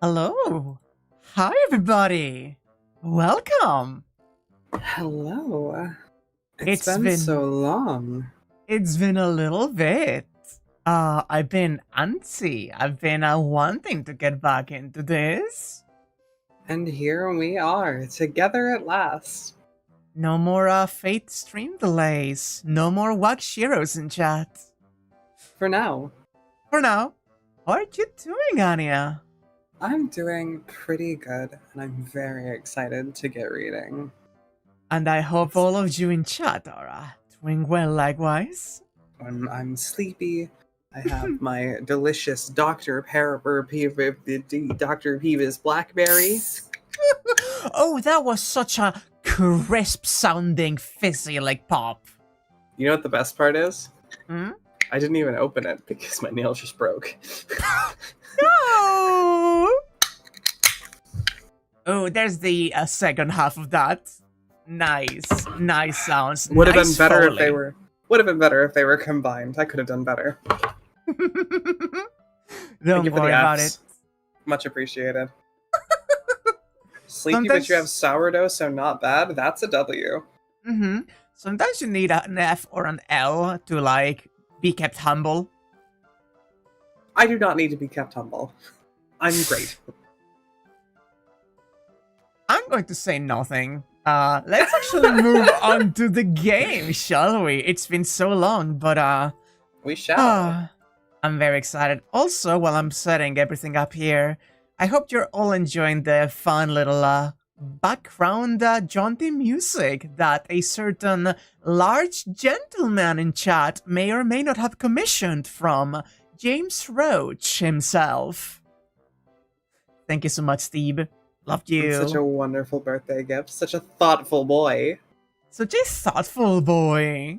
Hello. Hi, everybody. Welcome. Hello. It's It's been been so long. it's been a little bit. I've been antsy. I've been wanting to get back into this. And here we are, together at last. No more Fate stream delays. No more Wakshiros in chat. For now, For now, how are you doing, Anya? I'm doing pretty good, and I'm very excited to get reading. And I hope all of you in chat are doing well likewise. I'm sleepy. I have my delicious Dr. Dr. Peeves Blackberry. Oh, that was such a crisp sounding fizzy like pop. You know what the best part is? Hmm? I didn't even open it because my nail just broke. No! Oh, there's the second half of that. Nice sounds. Would have nice been better Foley. if they were. Would have been better if they were combined. I could have done better. Don't worry about it. Much appreciated. Sleepy, but you have sourdough, so not bad. That's a W. Mm-hmm. Sometimes you need an F or an L to, like, be kept humble. I do not need to be kept humble. I'm great. I'm going to say nothing. Let's actually move on to the game, shall we? It's been so long, but We shall. I'm very excited. Also, while I'm setting everything up here, I hope you're all enjoying the fun little background jaunty music that a certain large gentleman in chat may or may not have commissioned from James Roach himself. Thank you so much, Steve. Loved you. Such a wonderful birthday gift. Such a thoughtful boy. Such a thoughtful boy.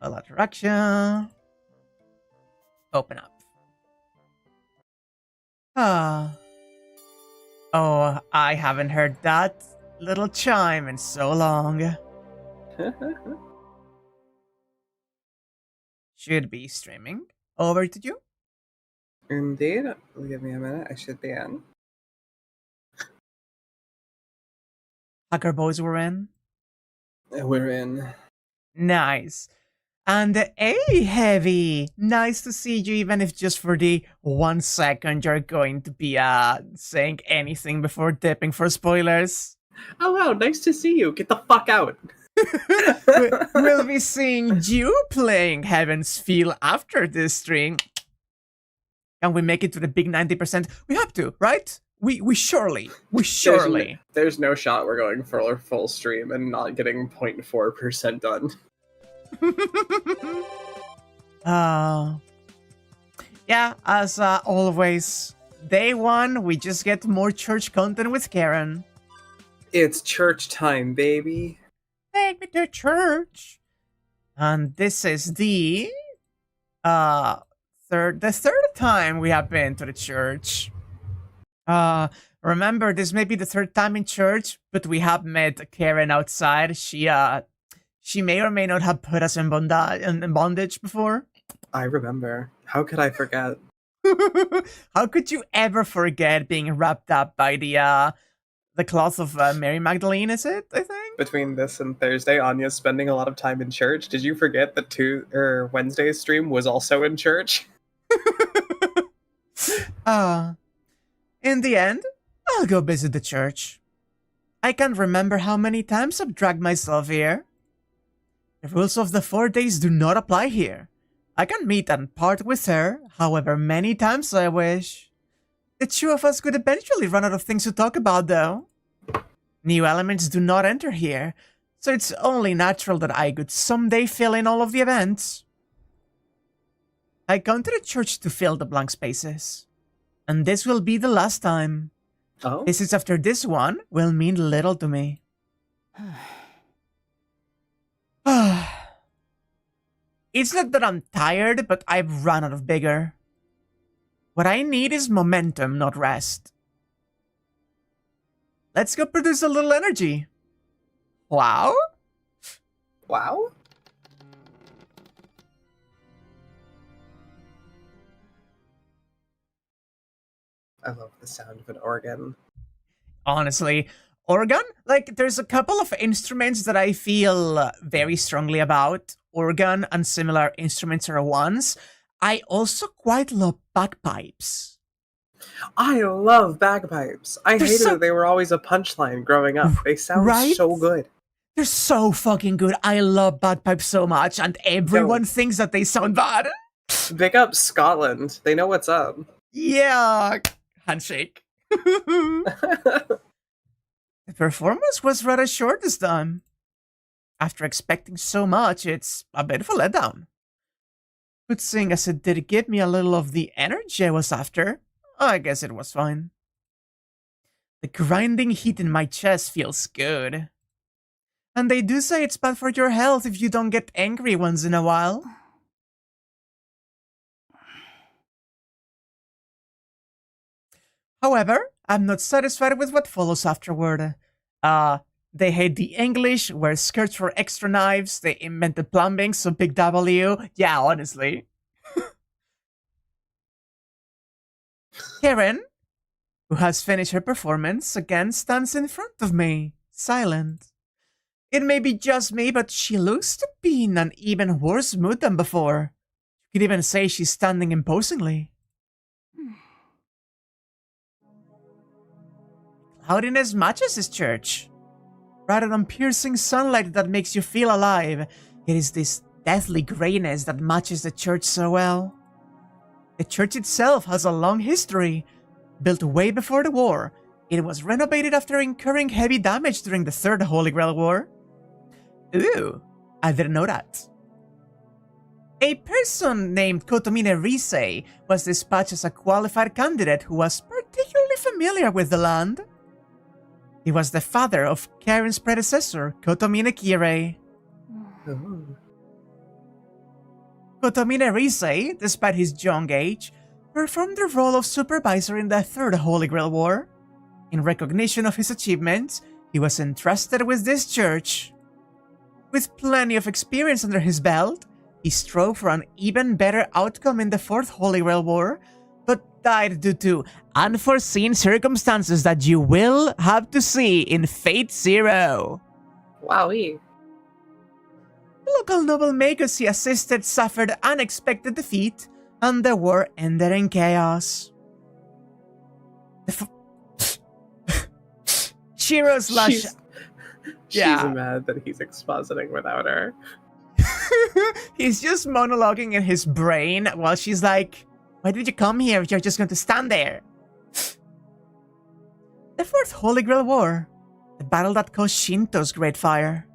Well, Ataraxia. Open up. Oh, I haven't heard that little chime in so long. Should be streaming. Over to you. Indeed. Give me a minute. I should be in. Hacker Boys were in. We're in. Nice. And hey, Heavy! Nice to see you, even if just for the 1 second you're going to be saying anything before dipping for spoilers. Oh wow, nice to see you. Get the fuck out. We'll be seeing you playing Heaven's Feel after this stream. And we make it to the big 90%. We have to, right? We surely. There's no shot we're going for a full stream and not getting 0.4% done. Yeah, as always, day one, we just get more church content with Caren. It's church time, baby. Take me to church. And this is the third time we have been to the church. Remember, this may be the third time in church, but we have met Caren outside. She may or may not have put us in bondage before. I remember. How could I forget? How could you ever forget being wrapped up by the cloth of Mary Magdalene, is it, I think? Between this and Thursday, Anya's spending a lot of time in church. Did you forget that Wednesday's stream was also in church? In the end, I'll go visit the church. I can't remember how many times I've dragged myself here. The rules of the 4 days do not apply here. I can meet and part with her however many times I wish. The two of us could eventually run out of things to talk about, though. New elements do not enter here, so it's only natural that I could someday fill in all of the events. I come to the church to fill the blank spaces. And this will be the last time. Oh? Visits after this one will mean little to me. It's not that I'm tired, but I've run out of vigor. What I need is momentum, not rest. Let's go produce a little energy. Wow? Wow? I love the sound of an organ. Honestly, organ? Like, there's a couple of instruments that I feel very strongly about. Organ and similar instruments are ones. I also quite love bagpipes. I love bagpipes. I hated so... that they were always a punchline growing up. They sound so good. They're so fucking good. I love bagpipes so much, and everyone thinks that they sound bad. Big up Scotland. They know what's up. Yeah. Handshake. The performance was rather short this time. After expecting so much, it's a bit of a letdown. But seeing as it did give me a little of the energy I was after, I guess it was fine. The grinding heat in my chest feels good. And they do say it's bad for your health if you don't get angry once in a while. However, I'm not satisfied with what follows afterward. They hate the English, wear skirts for extra knives, they invented plumbing, so big W. Yeah, honestly. Caren, who has finished her performance, again stands in front of me, silent. It may be just me, but she looks to be in an even worse mood than before. You could even say she's standing imposingly. cloudiness matches his church. Rather than piercing sunlight that makes you feel alive, it is this deathly grayness that matches the church so well. The church itself has a long history. Built way before the war, it was renovated after incurring heavy damage during the Third Holy Grail War. Ooh, I didn't know that. A person named Kotomine Risei was dispatched as a qualified candidate who was particularly familiar with the land. He was the father of Caren's predecessor, Kotomine Kirei. Oh. Kotomine Risei, despite his young age, performed the role of supervisor in the Third Holy Grail War. In recognition of his achievements, he was entrusted with this church. With plenty of experience under his belt, he strove for an even better outcome in the Fourth Holy Grail War, but died due to unforeseen circumstances that you will have to see in Fate Zero. Wowee. The local noblemakers he assisted suffered unexpected defeat, and the war ended in chaos. Shiro's lush... She's mad that he's expositing without her. He's just monologuing in his brain while she's like, why did you come here if you're just going to stand there? The Fourth Holy Grail War. The battle that caused Shinto's Great Fire.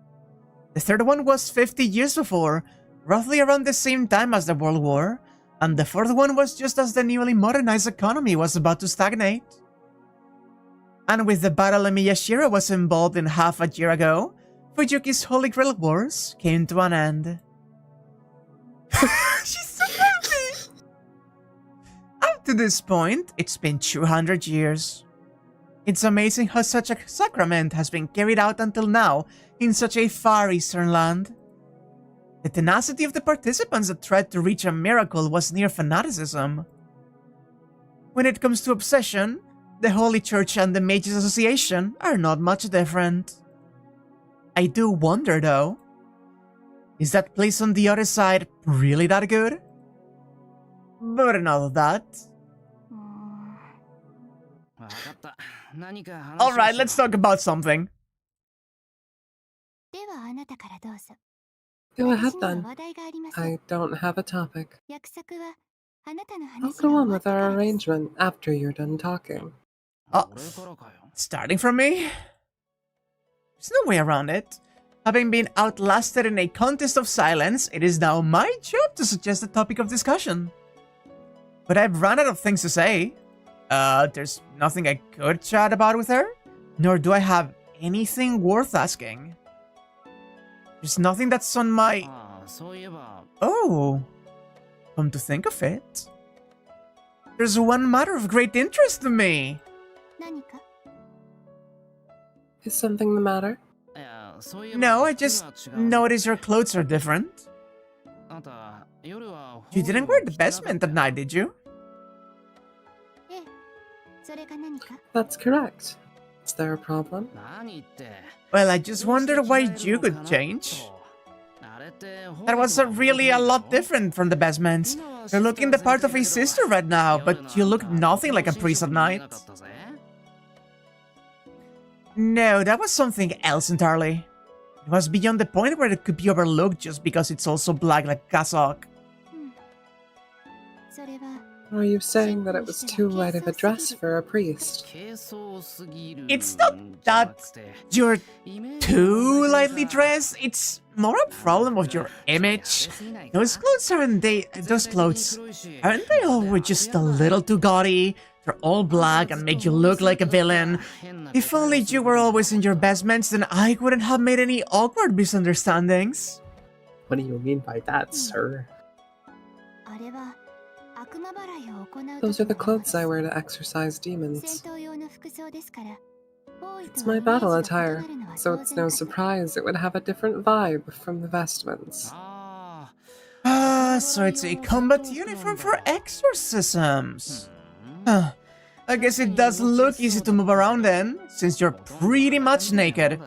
The third one was 50 years before, roughly around the same time as the World War, and the fourth one was just as the newly modernized economy was about to stagnate. And with the battle Miyashiro was involved in half a year ago, Fuyuki's Holy Grail Wars came to an end. She's so happy! Up to this point, it's been 200 years. It's amazing how such a sacrament has been carried out until now in such a far eastern land. The tenacity of the participants that tried to reach a miracle was near fanaticism. When it comes to obsession, the Holy Church and the Mages Association are not much different. I do wonder though, is that place on the other side really that good? But enough of that. Alright, let's talk about something. Go ahead then. I don't have a topic. I'll go on with our arrangement after you're done talking. Oh, starting from me? There's no way around it. Having been outlasted in a contest of silence, it is now my job to suggest a topic of discussion. But I've run out of things to say. There's nothing I could chat about with her, nor do I have anything worth asking. There's nothing that's on my... Oh, come to think of it, there's one matter of great interest to me. Is something the matter? No, I just noticed your clothes are different. You didn't wear the vestment at night, did you? That's correct. Is there a problem? Well, I just wondered why you could change. That was really a lot different from the vestments. You're looking the part of a sister right now, but you look nothing like a priest at night. No, that was something else entirely. It was beyond the point where it could be overlooked just because it's also black like cassock. Are you saying that it was too light of a dress for a priest? It's not that you're too lightly dressed, it's more a problem of your image. Those clothes aren't they always just a little too gaudy? They're all black and make you look like a villain. If only you were always in your vestments, then I wouldn't have made any awkward misunderstandings. What do you mean by that, sir? Those are the clothes I wear to exorcise demons. It's my battle attire, so it's no surprise it would have a different vibe from the vestments. So it's a combat uniform for exorcisms. I guess it does look easy to move around then, since you're pretty much naked.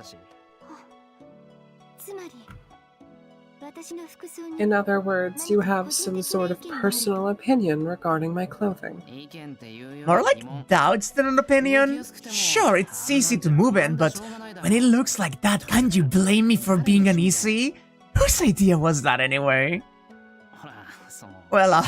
In other words, you have some sort of personal opinion regarding my clothing. More like doubts than an opinion? Sure, it's easy to move in, but when it looks like that, can't you blame me for being uneasy? Whose idea was that anyway? Well,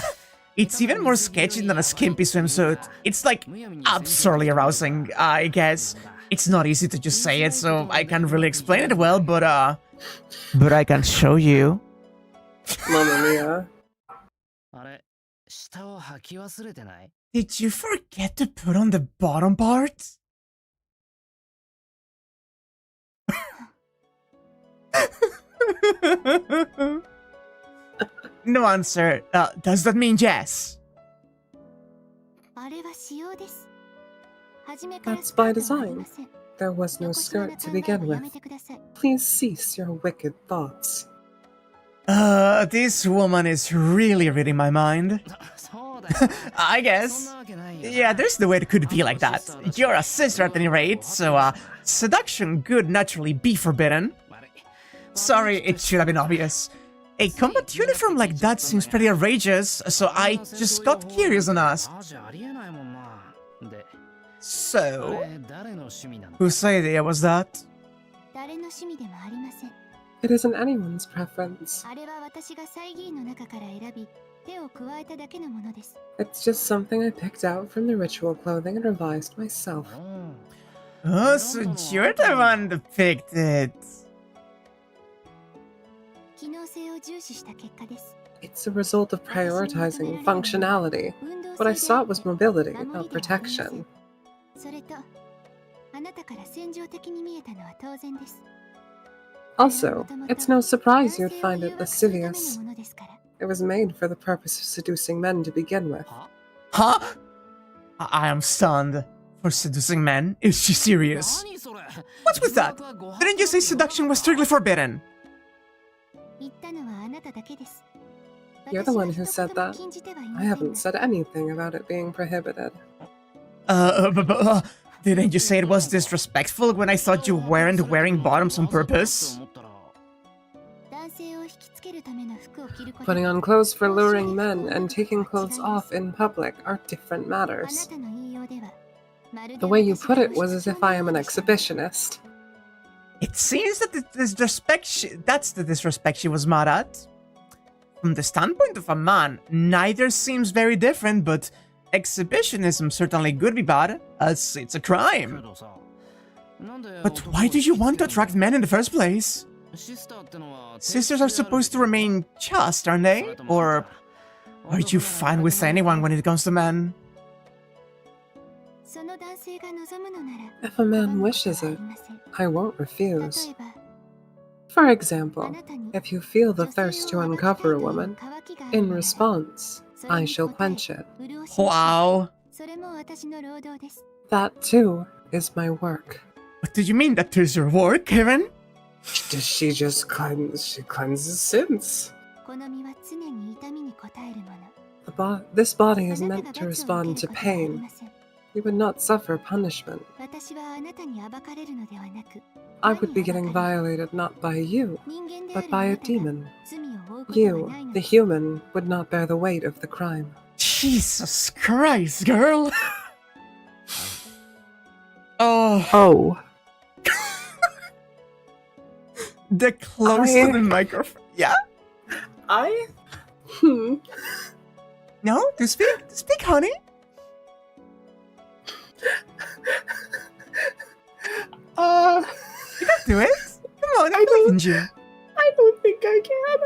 it's even more sketchy than a skimpy swimsuit. It's like absurdly arousing, I guess. It's not easy to just say it, so I can't really explain it well, but I can show you. Mamma mia. Did you forget to put on the bottom part? No answer. Does that mean yes? That's by design. There was no skirt to begin with. Please cease your wicked thoughts. This woman is really reading my mind. I guess. Yeah, there's no way it could be like that. You're a sister at any rate, so seduction could naturally be forbidden. Sorry, it should have been obvious. A combat uniform like that seems pretty outrageous, so I just got curious and asked. So, whose idea was that? It isn't anyone's preference. It's just something I picked out from the ritual clothing and revised myself. Oh, so you're the one that picked it. It's a result of prioritizing functionality. What I sought was mobility, not protection. Also, it's no surprise you'd find it lascivious. It was made for the purpose of seducing men to begin with. Huh? I am stunned. For seducing men? Is she serious? What's with that? Didn't you say seduction was strictly forbidden? You're the one who said that. I haven't said anything about it being prohibited. Didn't you say it was disrespectful when I thought you weren't wearing bottoms on purpose? Putting on clothes for luring men and taking clothes off in public are different matters. The way you put it was as if I am an exhibitionist. It seems that that's the disrespect she was mad at. From the standpoint of a man, neither seems very different, but exhibitionism certainly could be bad, as it's a crime. But why do you want to attract men in the first place? Sisters are supposed to remain chaste, aren't they? Or are you fine with anyone when it comes to men? If a man wishes it, I won't refuse. For example, if you feel the thirst to uncover a woman, in response, I shall quench it. Wow. That too is my work. What do you mean that is your work, Caren? She just cleanses sins. This body is meant to respond to pain. You would not suffer punishment. I would be getting violated not by you, but by a demon. You, the human, would not bear the weight of the crime. Jesus Christ, girl! Oh. Oh. The close to the microphone. Yeah? No? To speak, honey? You can do it. Come on, I believe in you. I don't think I can.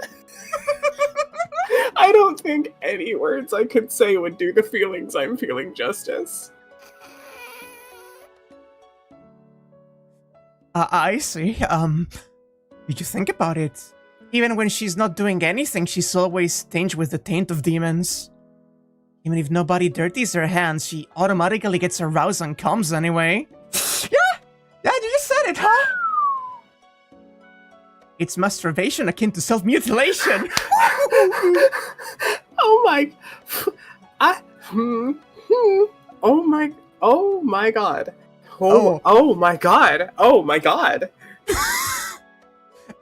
I don't think any words I could say would do the feelings I'm feeling justice. I see. Did you think about it? Even when she's not doing anything, she's always tinged with the taint of demons. Even if nobody dirties her hands, she automatically gets aroused and comes anyway. Yeah, you just said it, huh? It's masturbation akin to self-mutilation. Oh my... Oh my god. Oh my god. Oh my god.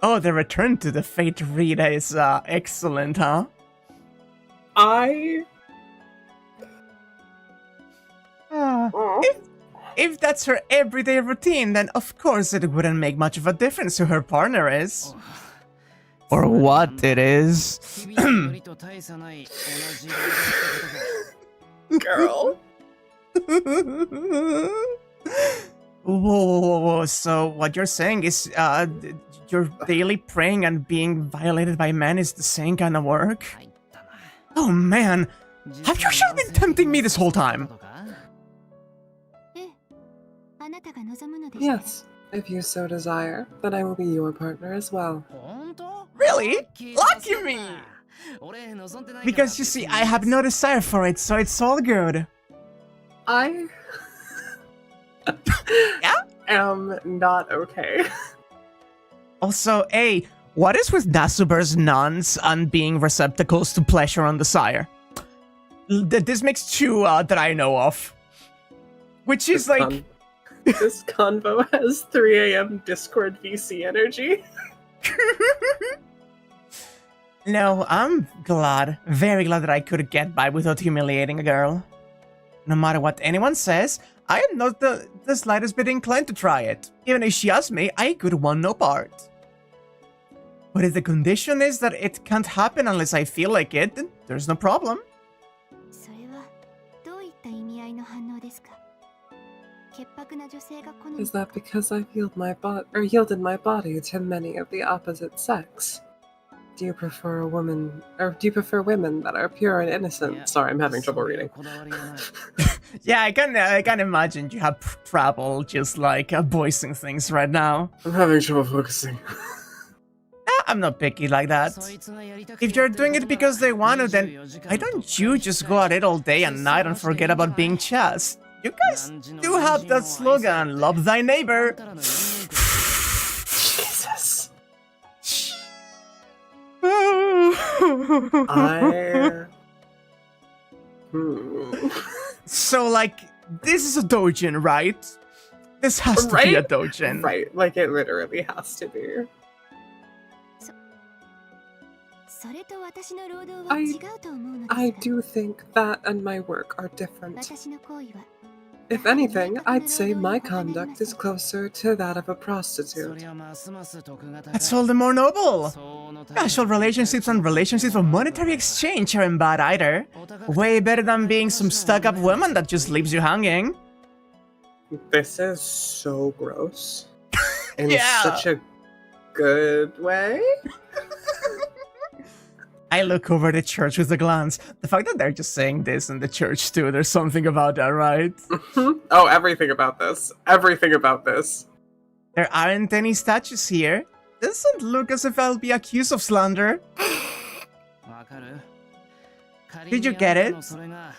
Oh, the return to the Fate Rita is excellent, huh? If that's her everyday routine, then of course it wouldn't make much of a difference who her partner is. Or what it is. Girl. Whoa, so what you're saying is, your daily praying and being violated by men is the same kind of work? Oh man, have you sure been tempting me this whole time? Yes, if you so desire, then I will be your partner as well. Really? Lucky me! Because you see, I have no desire for it, so it's all good. I am not okay. Also, hey, what is with Nasuber's nuns and being receptacles to pleasure and desire? This makes two that I know of. Which is like... This convo has 3 a.m. Discord VC energy. No, I'm glad, very glad that I could get by without humiliating a girl. No matter what anyone says, I am not the slightest bit inclined to try it. Even if she asked me, I could want no part. But if the condition is that it can't happen unless I feel like it, then there's no problem. Is that because I've yielded my body to many of the opposite sex? Do you prefer women that are pure and innocent? Sorry, I'm having trouble reading. Yeah, I can imagine you have trouble just like voicing things right now. I'm having trouble focusing. I'm not picky like that. If you're doing it because they want to, then why don't you just go at it all day and night and forget about being chaste? You guys do have that slogan, love thy neighbor. Jesus. So, like, this is a doujin, right? This has to be a doujin. Right, like it literally has to be. I do think that and my work are different. If anything, I'd say my conduct is closer to that of a prostitute. That's all the more noble. Casual relationships and relationships of monetary exchange aren't bad either. Way better than being some stuck-up woman that just leaves you hanging. This is so gross. In such a good way. I look over the church with a glance. The fact that they're just saying this in the church too, there's something about that, right? Oh, everything about this. Everything about this. There aren't any statues here. Doesn't look as if I'll be accused of slander. Did you get it?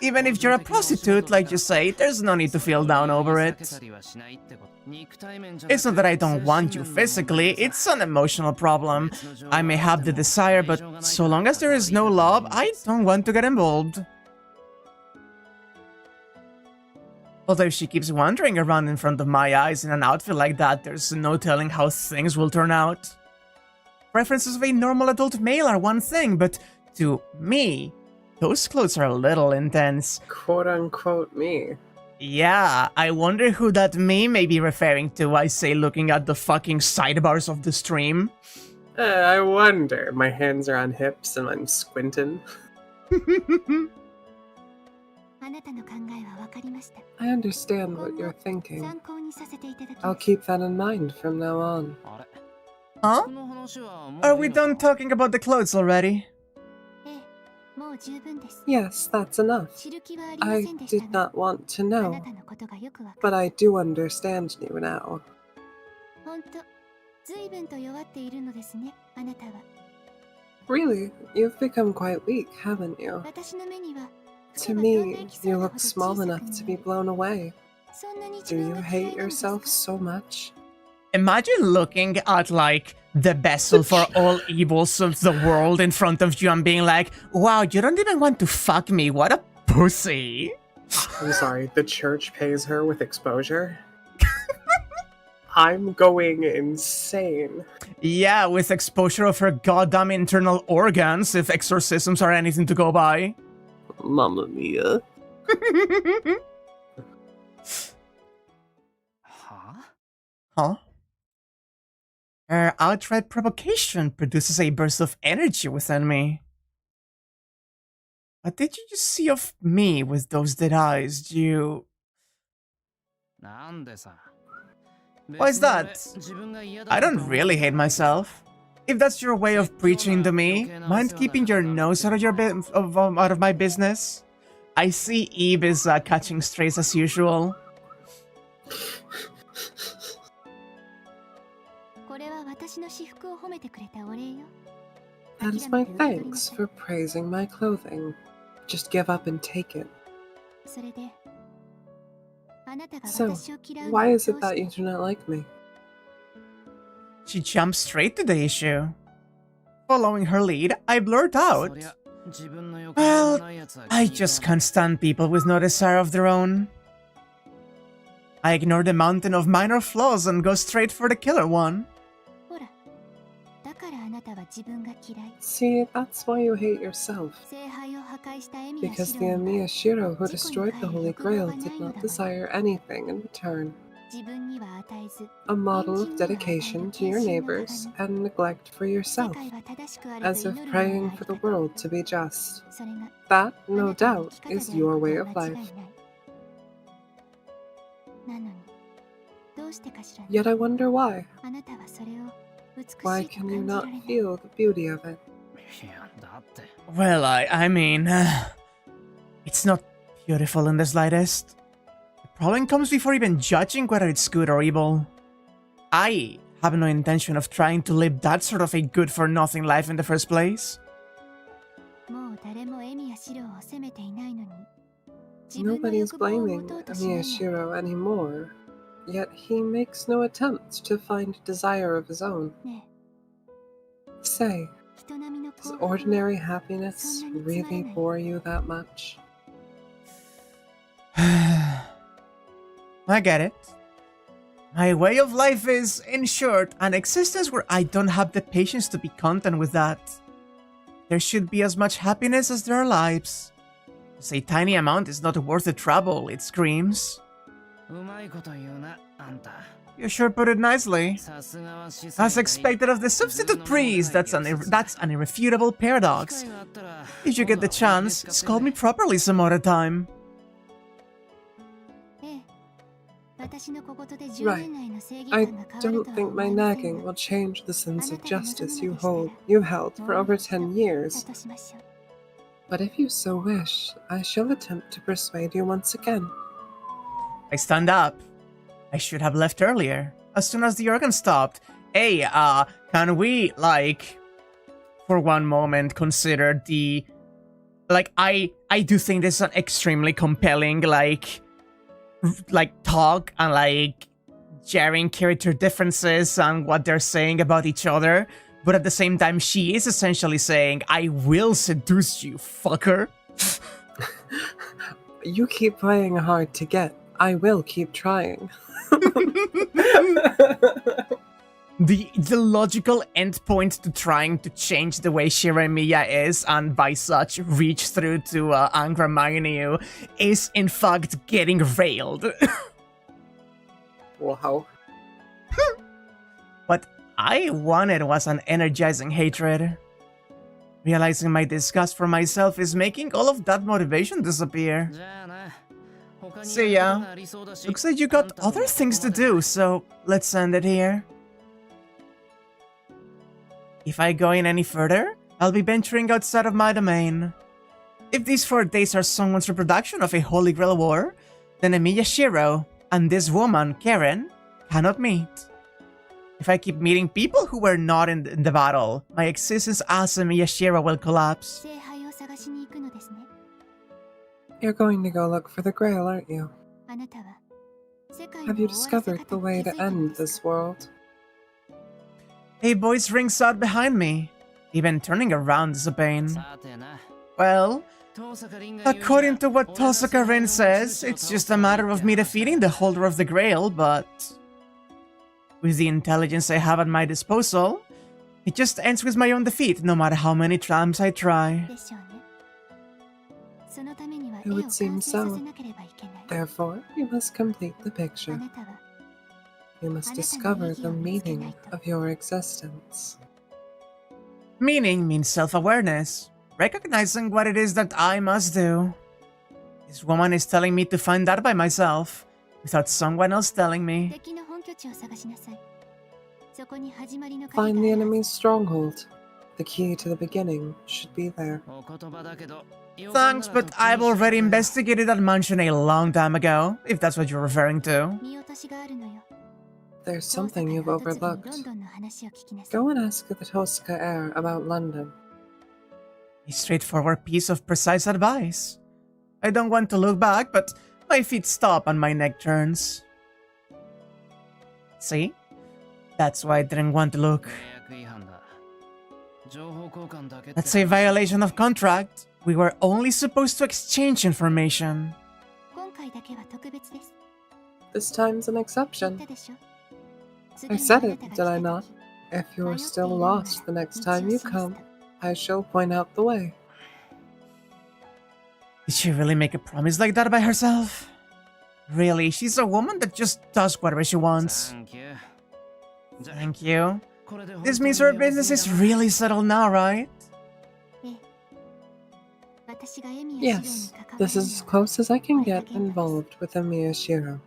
Even if you're a prostitute, like you say, there's no need to feel down over it. It's not that I don't want you physically, it's an emotional problem. I may have the desire, but so long as there is no love, I don't want to get involved. Although if she keeps wandering around in front of my eyes in an outfit like that, there's no telling how things will turn out. Preferences of a normal adult male are one thing, but to me, those clothes are a little intense. Quote-unquote me. Yeah, I wonder who that me may be referring to, I say looking at the fucking sidebars of the stream. I wonder. My hands are on hips and I'm squinting. I understand what you're thinking. I'll keep that in mind from now on. Huh? Are we done talking about the clothes already? Yes, that's enough. I did not want to know, but I do understand you now. Really, you've become quite weak, haven't you? To me, you look small enough to be blown away. Do you hate yourself so much? Imagine looking at, like, the vessel for all evils of the world in front of you and being like, wow, you don't even want to fuck me, what a pussy. I'm sorry, the church pays her with exposure? I'm going insane. Yeah, with exposure of her goddamn internal organs, if exorcisms are anything to go by. Mamma mia. Huh? Her outright provocation produces a burst of energy within me. What did you just see of me with those dead eyes? Why is that? I don't really hate myself. If that's your way of preaching to me, mind keeping your nose out of out of my business? I see Eve is catching strays as usual. That is my thanks for praising my clothing. Just give up and take it. So, why is it that you do not like me? She jumped straight to the issue. Following her lead, I blurted out, "Well, I just can't stand people with no desire of their own." I ignore the mountain of minor flaws and go straight for the killer one. See, that's why you hate yourself. Because the Miyashiro who destroyed the Holy Grail did not desire anything in return. A model of dedication to your neighbors and neglect for yourself, as if praying for the world to be just. That, no doubt, is your way of life. Yet I wonder why. Why can you not feel the beauty of it? Well, I mean, it's not beautiful in the slightest. The problem comes before even judging whether it's good or evil. I have no intention of trying to live that sort of a good-for-nothing life in the first place. Nobody is blaming Miyashiro anymore. Yet he makes no attempt to find desire of his own. Say, does ordinary happiness really bore you that much? I get it. My way of life is, in short, an existence where I don't have the patience to be content with that. There should be as much happiness as there are lives. Just a tiny amount is not worth the trouble, it screams. You sure put it nicely. As expected of the substitute priest, that's an irrefutable paradox. If you get the chance, scold me properly some other time. Right. I don't think my nagging will change the sense of justice you've held for over 10 years. But if you so wish, I shall attempt to persuade you once again. I stand up. I should have left earlier, as soon as the organ stopped. Hey, can we, for one moment consider the... I do think this is an extremely compelling, talk and, sharing character differences and what they're saying about each other. But at the same time, she is essentially saying, I will seduce you, fucker. You keep playing hard to get. I will keep trying. The logical endpoint to trying to change the way Shiremiya is, and by such reach through to Angra Magneu, is in fact getting railed. Wow. What I wanted was an energizing hatred. Realizing my disgust for myself is making all of that motivation disappear. See ya. Looks like you got other things to do, so let's end it here. If I go in any further, I'll be venturing outside of my domain. If these 4 days are someone's reproduction of a Holy Grail war, then Miyashiro and this woman, Caren, cannot meet. If I keep meeting people who were not in the battle, my existence as a Miyashiro will collapse. You're going to go look for the Grail, aren't you? Have you discovered the way to end this world? A voice rings out behind me. Even turning around is a pain. Well, according to what Tosaka Rin says, it's just a matter of me defeating the holder of the Grail, but... With the intelligence I have at my disposal, it just ends with my own defeat, no matter how many times I try. It would seem so. Therefore, you must complete the picture. You must discover the meaning of your existence. Meaning means self-awareness, recognizing what it is that I must do. This woman is telling me to find that by myself, without someone else telling me. Find the enemy's stronghold. The key to the beginning should be there. Thanks, but I've already investigated that mansion a long time ago, if that's what you're referring to. There's something you've overlooked. Go and ask the Tosca heir about London. A straightforward piece of precise advice. I don't want to look back, but my feet stop and my neck turns. See? That's why I didn't want to look. That's a violation of contract. We were only supposed to exchange information. This time's an exception. I said it, did I not? If you're still lost the next time you come, I shall point out the way. Did she really make a promise like that by herself? Really, she's a woman that just does whatever she wants. Thank you. This means her business is really settled now, right? Yes, this is as close as I can get involved with Miyashiro.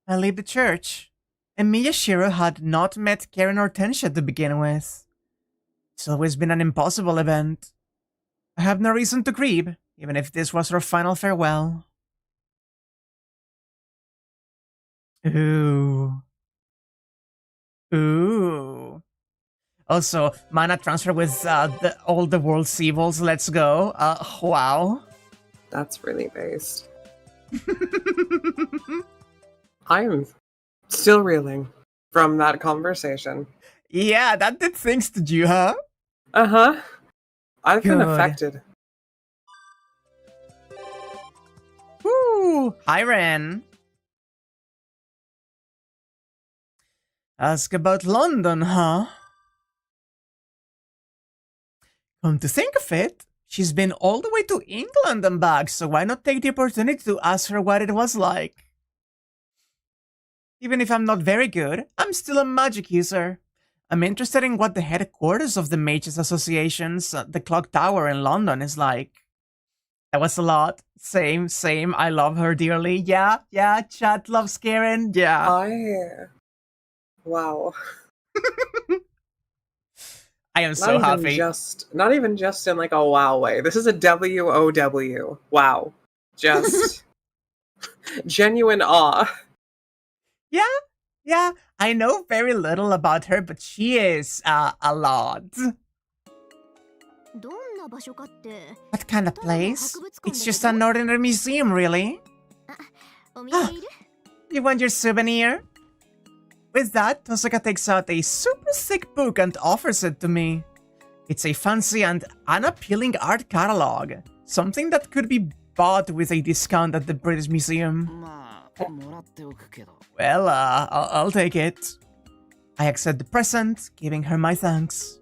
I leave the church, and Miyashiro had not met Caren or Tensha to begin with. It's always been an impossible event. I have no reason to grieve, even if this was her final farewell. Ooh. Ooh. Also, mana transfer with all the world's evils, let's go. Wow. That's really based. I am still reeling from that conversation. Yeah, that did things to you, huh? Uh-huh. I've been Good. affected. Woo! Hi, Ren. Ask about London, huh? Come to think of it, she's been all the way to England and back, so why not take the opportunity to ask her what it was like? Even if I'm not very good, I'm still a magic user. I'm interested in what the headquarters of the Mages Associations, the Clock Tower in London, is like. That was a lot. Same. I love her dearly. Yeah, chat loves Caren. Yeah. Wow. I am so happy. Not even just in like a wow way. This is a WOW. Wow. Just genuine awe. Yeah. I know very little about her, but she is a lot. What kind of place? It's just an ordinary museum, really. You want your souvenir? With that, Tosaka takes out a super sick book and offers it to me. It's a fancy and unappealing art catalog. Something that could be bought with a discount at the British Museum. Well, I'll take it. I accept the present, giving her my thanks.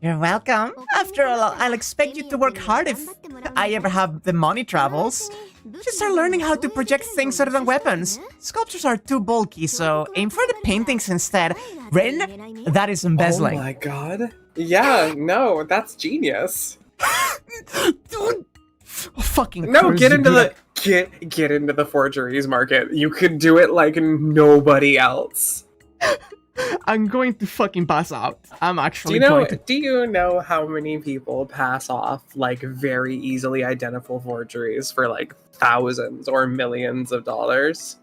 You're welcome. After all, I'll expect you to work hard if I ever have the money travels. Just start learning how to project things other than weapons. Sculptures are too bulky, so aim for the paintings instead. Rin, that is embezzling. Oh my god. Yeah, no, that's genius. Fucking no, get into the forgeries market. You could do it like nobody else. I'm going to fucking pass out. I'm actually Do you know how many people pass off like very easily identifiable forgeries for like thousands or millions of dollars?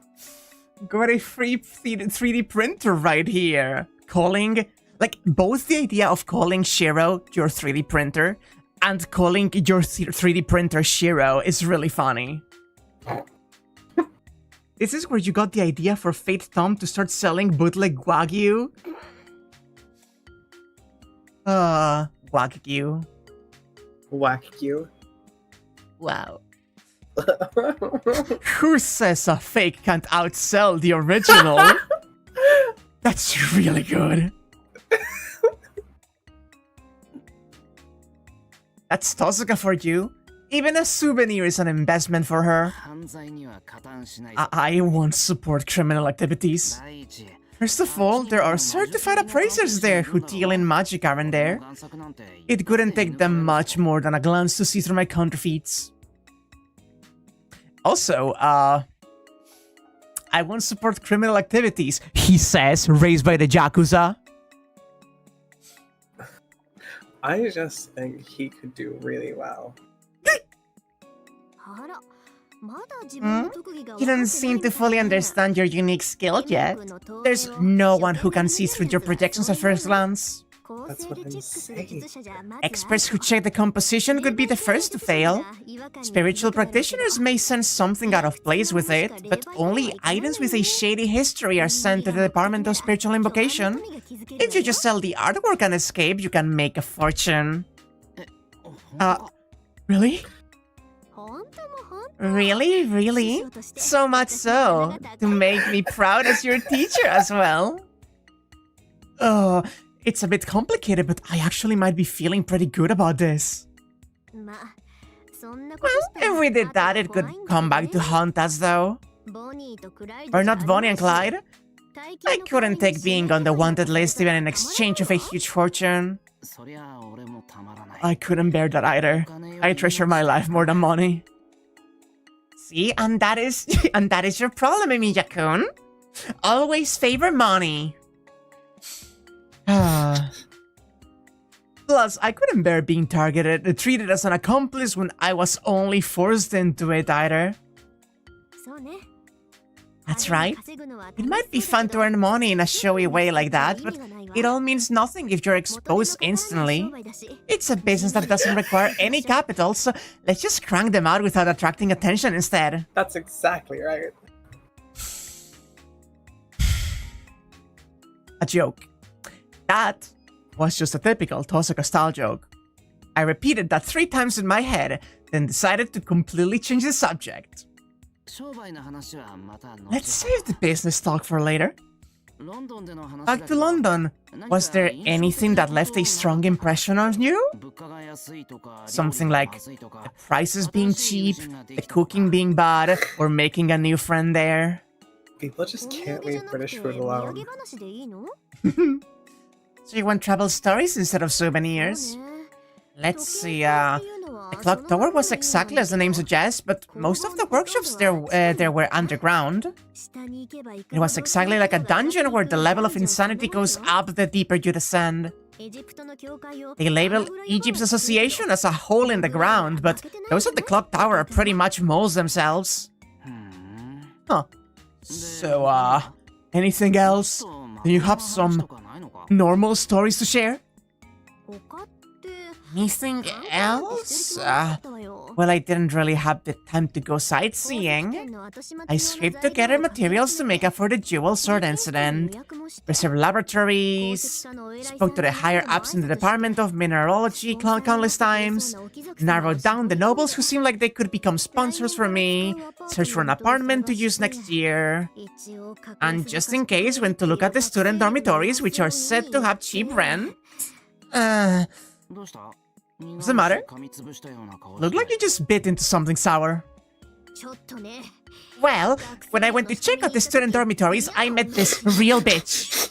Got a free 3D printer right here. Like both the idea of calling Shiro your 3D printer and calling your 3D printer Shiro is really funny. This is where you got the idea for Fate Tom to start selling bootleg Wagyu? Wagyu. Wagyu. Wow. Who says a fake can't outsell the original? That's really good. That's Tosuka for you. Even a souvenir is an investment for her. I won't support criminal activities. First of all, there are certified appraisers there who deal in magic, aren't there? It couldn't take them much more than a glance to see through my counterfeits. Also, I won't support criminal activities, he says, raised by the Yakuza. I just think he could do really well. You don't seem to fully understand your unique skill yet. There's no one who can see through your projections at first glance. That's what I'm saying. Experts who check the composition could be the first to fail. Spiritual practitioners may sense something out of place with it, but only items with a shady history are sent to the Department of Spiritual Invocation. If you just sell the artwork and escape, you can make a fortune. Really? Really? Really? So much so, to make me proud as your teacher as well. Oh, it's a bit complicated, but I actually might be feeling pretty good about this. Well, if we did that, it could come back to haunt us, though. Or not Bonnie and Clyde? I couldn't take being on the wanted list even in exchange of a huge fortune. I couldn't bear that either. I treasure my life more than money. See, and that is your problem, Emiya-kun. Always favor money. Plus, I couldn't bear being treated as an accomplice when I was only forced into it either. That's right. It might be fun to earn money in a showy way like that, but it all means nothing if you're exposed instantly. It's a business that doesn't require any capital, so let's just crank them out without attracting attention instead. That's exactly right. A joke. That was just a typical Tosuka-style joke. I repeated that 3 times in my head, then decided to completely change the subject. Let's save the business talk for later. Back to London. Was there anything that left a strong impression on you? Something like the prices being cheap, the cooking being bad, or making a new friend there? People just can't leave British food alone. So you want travel stories instead of souvenirs? Let's see, the clock tower was exactly as the name suggests, but most of the workshops there were underground. It was exactly like a dungeon where the level of insanity goes up the deeper you descend. They label Egypt's association as a hole in the ground, but those at the clock tower are pretty much moles themselves. Huh. So, anything else? Do you have some normal stories to share? Anything else? Well, I didn't really have the time to go sightseeing. I scraped together materials to make up for the jewel sword incident, reserved laboratories, spoke to the higher-ups in the Department of Mineralogy countless times, narrowed down the nobles who seemed like they could become sponsors for me, searched for an apartment to use next year, and just in case went to look at the student dormitories, which are said to have cheap rent. What's the matter? Look like you just bit into something sour. Well, when I went to check out the student dormitories, I met this real bitch.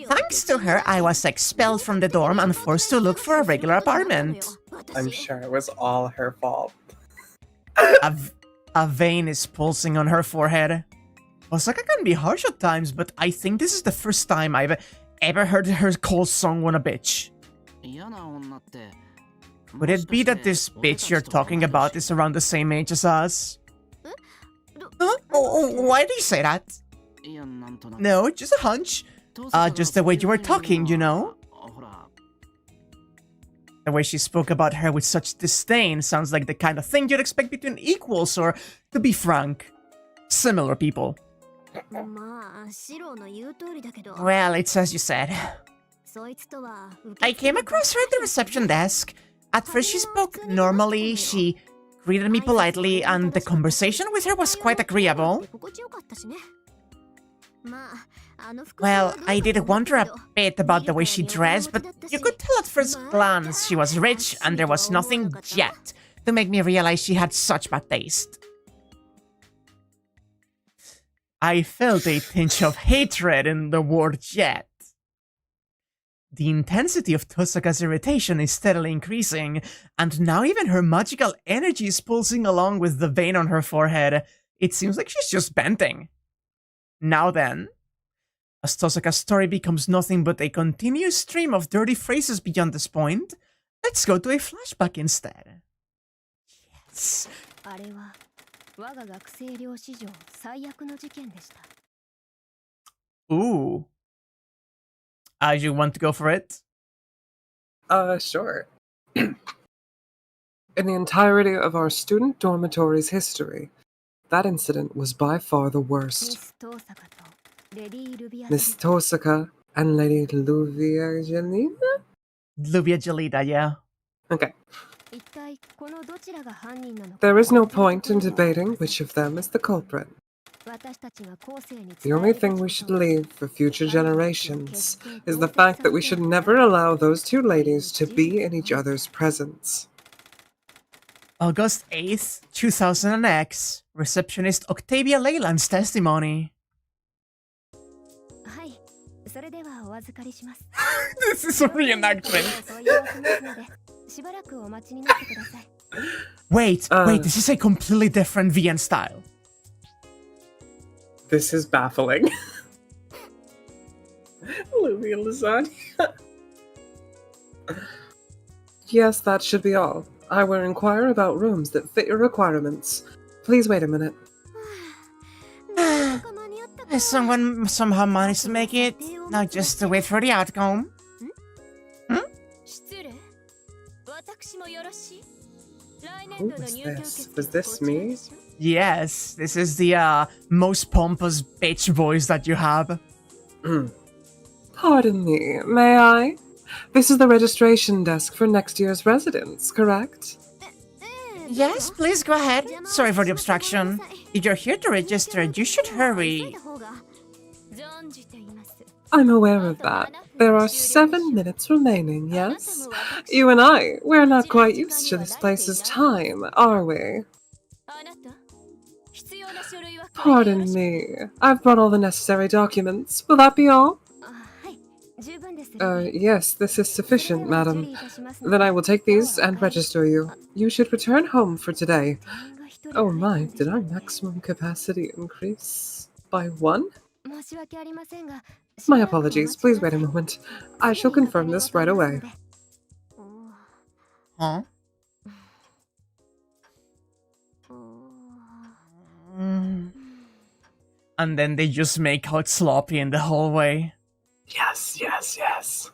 Thanks to her, I was expelled from the dorm and forced to look for a regular apartment. I'm sure it was all her fault. A vein is pulsing on her forehead. Osaka can be harsh at times, but I think this is the first time I've ever heard her call someone a bitch. Would it be that this bitch you're talking about is around the same age as us? Huh? Why do you say that? No, just a hunch. Just the way you were talking, you know? The way she spoke about her with such disdain sounds like the kind of thing you'd expect between equals or, to be frank, similar people. Well, it's as you said. I came across her at the reception desk. At first she spoke normally, she greeted me politely, and the conversation with her was quite agreeable. Well, I did wonder a bit about the way she dressed, but you could tell at first glance she was rich and there was nothing yet to make me realize she had such bad taste. I felt a tinge of hatred in the word yet. The intensity of Tosaka's irritation is steadily increasing, and now even her magical energy is pulsing along with the vein on her forehead. It seems like she's just bending. Now then, as Tosaka's story becomes nothing but a continuous stream of dirty phrases beyond this point, let's go to a flashback instead. Yes. Ooh. You want to go for it? Sure. In the entirety of our student dormitory's history, that incident was by far the worst. Miss Tosaka and Lady Luvia Jelena? Luvia Jelena, yeah. Okay. There is no point in debating which of them is the culprit. The only thing we should leave for future generations is the fact that we should never allow those two ladies to be in each other's presence. August 8th, 2000X. Receptionist Octavia Leyland's testimony. This is a reenactment. Wait, this is a completely different VN style. This is baffling. Luvia lasagna. Yes, that should be all. I will inquire about rooms that fit your requirements. Please wait a minute. Someone somehow managed to make it. Now just to wait for the outcome. Who was this? Was this me? Yes, this is the most pompous bitch voice that you have. Pardon me, may I? This is the registration desk for next year's residents, correct? Yes, please go ahead. Sorry for the obstruction. If you're here to register, you should hurry. I'm aware of that. There are 7 minutes remaining, yes? You and I, we're not quite used to this place's time, are we? Pardon me. I've brought all the necessary documents. Will that be all? Yes, this is sufficient, madam. Then I will take these and register you. You should return home for today. Oh my, did our maximum capacity increase by 1? My apologies, please wait a moment. I shall confirm this right away. Huh? And then they just make out sloppy in the hallway. Yes, yes, yes.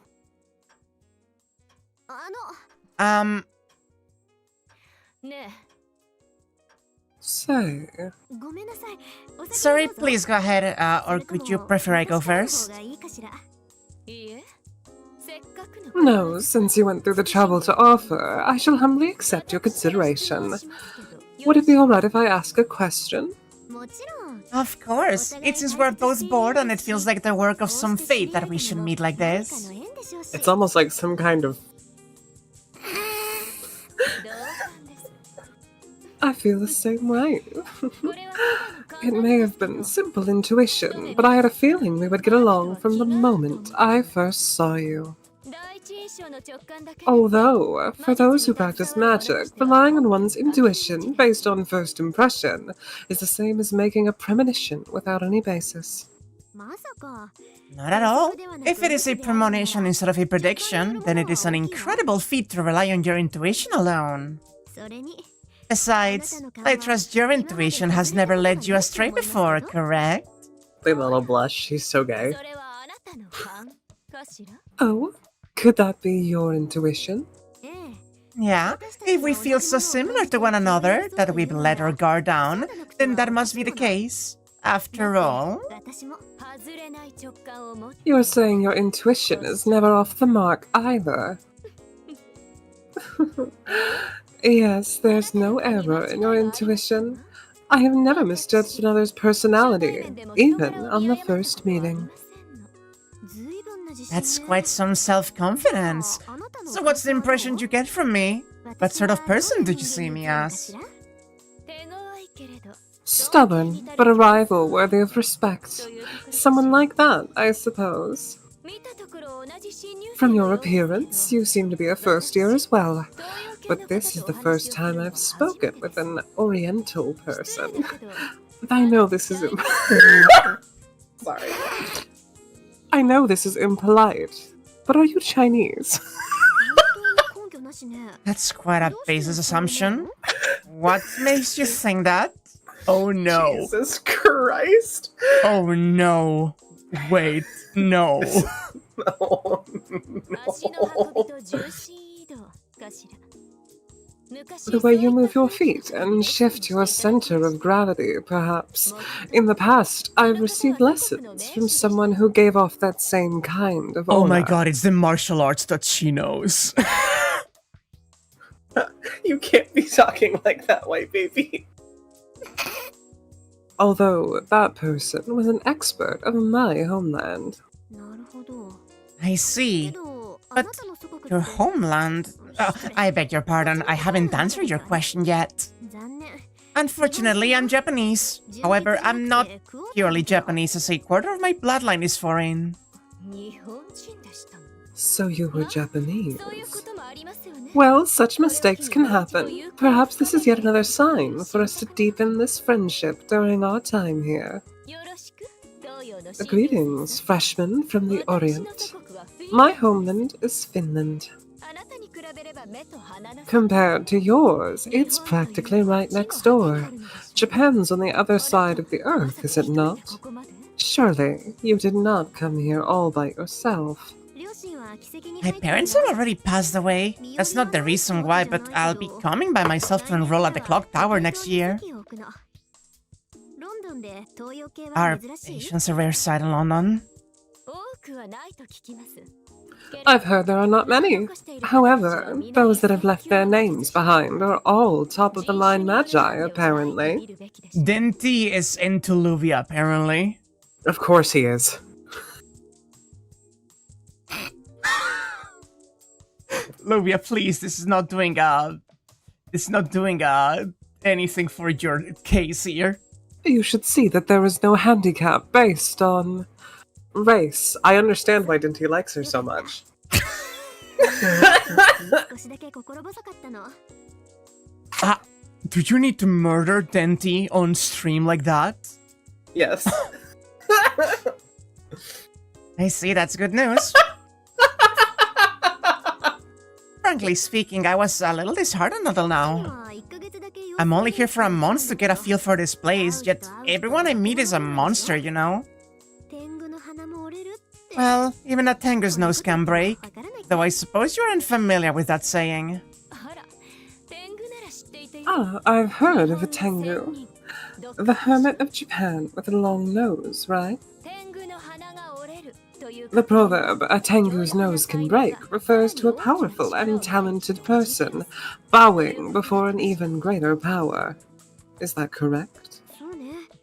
Say... Sorry, please go ahead, or could you prefer I go first? No, since you went through the trouble to offer, I shall humbly accept your consideration. Would it be alright if I ask a question? Of course. It seems we're both bored and it feels like the work of some fate that we should meet like this. It's almost like some kind of... I feel the same way. It may have been simple intuition, but I had a feeling we would get along from the moment I first saw you. Although, for those who practice magic, relying on one's intuition based on first impression is the same as making a premonition without any basis. Not at all. If it is a premonition instead of a prediction, then it is an incredible feat to rely on your intuition alone. Besides, I trust your intuition has never led you astray before, correct? Big little blush, she's so gay. Oh, could that be your intuition? Yeah, if we feel so similar to one another that we've let our guard down, then that must be the case. After all... You're saying your intuition is never off the mark either. Yes, there's no error in your intuition. I have never misjudged another's personality, even on the first meeting. That's quite some self-confidence. So what's the impression you get from me? What sort of person did you see me as? Stubborn, but a rival worthy of respect. Someone like that, I suppose. From your appearance, you seem to be a first year as well. But this is the first time I've spoken with an Oriental person. I know this is sorry. I know this is impolite, but are you Chinese? That's quite a baseless assumption. What makes you think that? Oh no. Jesus Christ. Oh no. Wait, no. No. The way you move your feet and shift your center of gravity, perhaps. In the past, I've received lessons from someone who gave off that same kind of aura. Oh my god, it's the martial arts that she knows. You can't be talking like that, white baby. Although that person was an expert of my homeland. I see. But your homeland? I beg your pardon, I haven't answered your question yet. Unfortunately, I'm Japanese. However, I'm not purely Japanese, as a quarter of my bloodline is foreign. So you were Japanese? Well, such mistakes can happen. Perhaps this is yet another sign for us to deepen this friendship during our time here. Greetings, freshmen from the Orient. My homeland is Finland. Compared to yours, it's practically right next door. Japan's on the other side of the earth, is it not? Surely, you did not come here all by yourself. My parents have already passed away. That's not the reason why, but I'll be coming by myself to enroll at the clock tower next year. Are Asians a rare sight in London? I've heard there are not many. However, those that have left their names behind are all top-of-the-line magi, apparently. Dinty is into Luvia, apparently. Of course he is. Luvia, please, this is not doing anything for your case here. You should see that there is no handicap based on race. I understand why Dinty likes her so much. Do you need to murder Dinty on stream like that? Yes. I see, that's good news. Frankly speaking, I was a little disheartened until now. I'm only here for a month to get a feel for this place, yet everyone I meet is a monster, you know? Well, even a Tengu's nose can break, though I suppose you aren't familiar with that saying. Ah, I've heard of a Tengu. The hermit of Japan with a long nose, right? The proverb, a Tengu's nose can break, refers to a powerful and talented person bowing before an even greater power. Is that correct?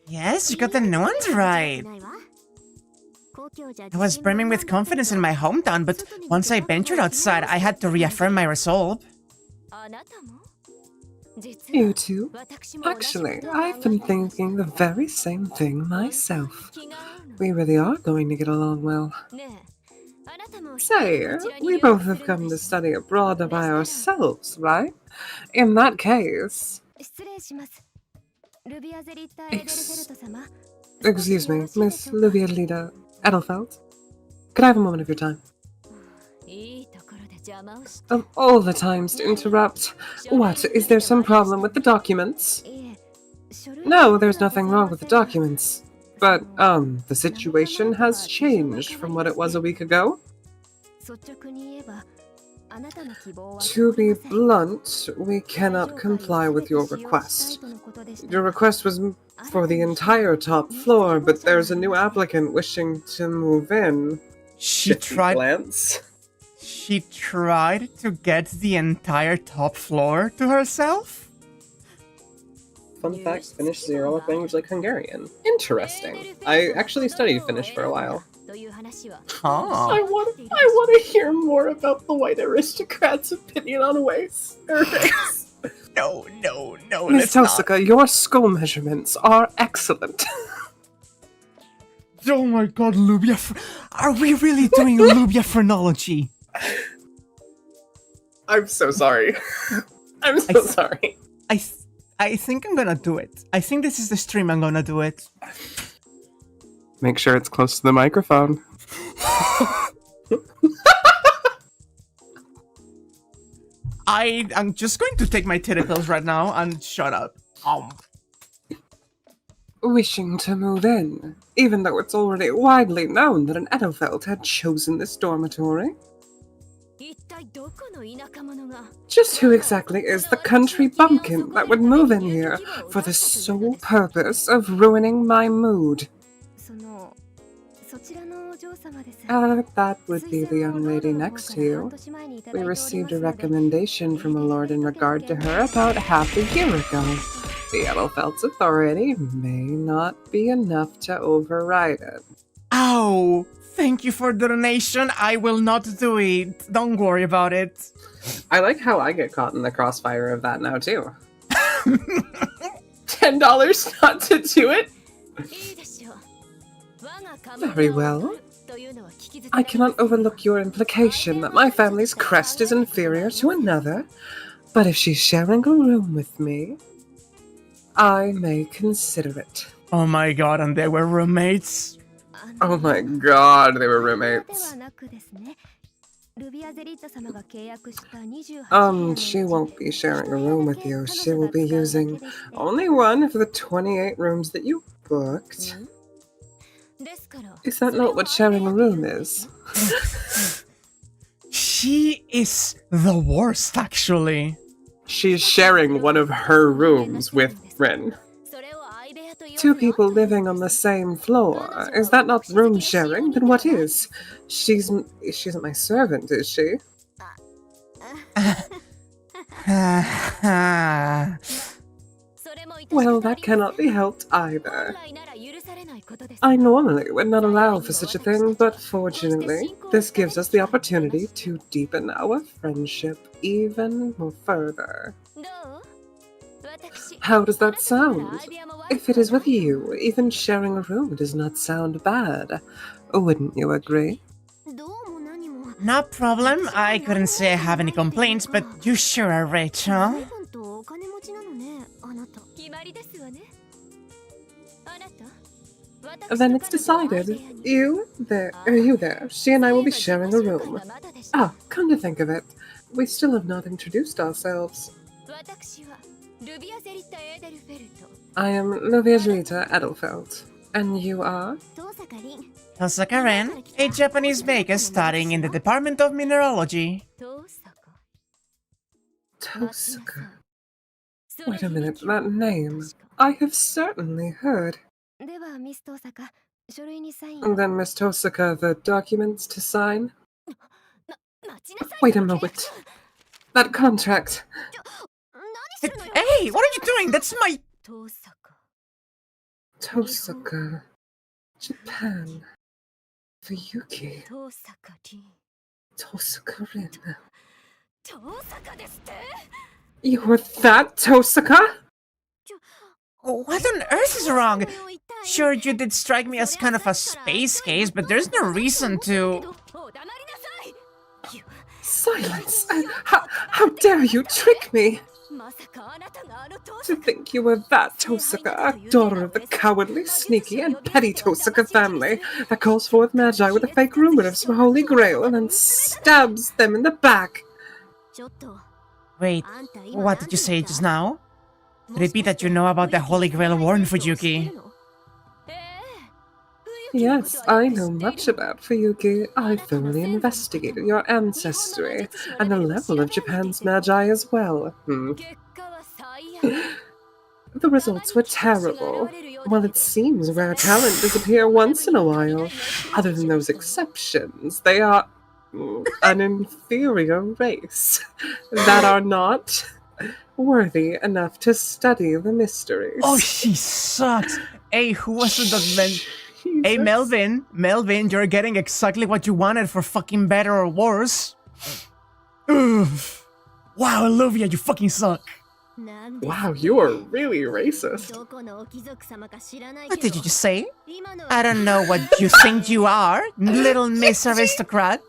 Yes, you got the nuance right. I was brimming with confidence in my hometown, but once I ventured outside, I had to reaffirm my resolve. You too? Actually, I've been thinking the very same thing myself. We really are going to get along well. Say, we both have come to study abroad by ourselves, right? In that case... Excuse me, Miss Luvia Edelfelt? Could I have a moment of your time? Of all the times to interrupt. What, is there some problem with the documents? No, there's nothing wrong with the documents. But, the situation has changed from what it was a week ago. To be blunt, we cannot comply with your request. Your request was for the entire top floor, but there's a new applicant wishing to move in. She tried she tried to get the entire top floor to herself? Fun fact, Finnish is a Uralic language like Hungarian. Interesting. I actually studied Finnish for a while. Huh. I want to hear more about the white aristocrat's opinion on race. No, Miss let's not. Tosaka, your skull measurements are excellent. Oh my god, Luvia. Are we really doing Luvia phrenology? I'm so sorry. I'm so sorry. I think I'm gonna do it. I think this is the stream I'm gonna do it. Make sure it's close to the microphone. I'm just going to take my titty pills right now and shut up. Wishing to move in, even though it's already widely known that an Edelfelt had chosen this dormitory. Just who exactly is the country bumpkin that would move in here for the sole purpose of ruining my mood? That would be the young lady next to you. We received a recommendation from a lord in regard to her about half a year ago. The Edelfelt's authority may not be enough to override it. Ow! Thank you for the donation. I will not do it. Don't worry about it. I like how I get caught in the crossfire of that now, too. $10 not to do it? Very well. I cannot overlook your implication that my family's crest is inferior to another, but if she's sharing a room with me, I may consider it. Oh my god, and they were roommates? Oh my god, they were roommates. She won't be sharing a room with you. She will be using only one of the 28 rooms that you booked. Is that not what sharing a room is? She is the worst, actually. She's sharing one of her rooms with Rin. Two people living on the same floor. Is that not room sharing? Then what is? She isn't my servant, is she? Well, that cannot be helped either. I normally would not allow for such a thing, but fortunately, this gives us the opportunity to deepen our friendship even more further. How does that sound? If it is with you, even sharing a room does not sound bad. Wouldn't you agree? No problem. I couldn't say I have any complaints, but you sure are rich, huh? Then it's decided. You there. She and I will be sharing a room. Ah, come to think of it, we still have not introduced ourselves. I am Luvia Edelfelt. And you are? Caren, a Japanese baker studying in the Department of Mineralogy. Tosaka. Wait a minute, that name. I have certainly heard. Then, Miss Tosaka, the documents to sign? Wait a moment. That contract. Hey, what are you doing? That's my... Tosaka. Japan. For Yuki. Tosaka Rin. You're that Tosaka? What on earth is wrong? Sure, you did strike me as kind of a space case, but there's no reason to... Silence! How dare you trick me? To think you were that Tosaka, daughter of the cowardly, sneaky, and petty Tosaka family that calls forth magi with a fake rumor of some holy grail and then stabs them in the back. Wait, what did you say just now? Repeat that you know about the Holy Grail Warren Fuyuki. Yes, I know much about Fuyuki. I thoroughly investigated your ancestry and the level of Japan's magi as well. The results were terrible. While it seems rare talent disappear once in a while, other than those exceptions, they are... an inferior race that are not worthy enough to study the mysteries. Oh, she sucks. Hey, who was it that meant... Hey, Melvin, you're getting exactly what you wanted for fucking better or worse. Ugh. Wow, Luvia, you fucking suck. Wow, you are really racist. What did you just say? I don't know what you think you are, little Miss Aristocrat.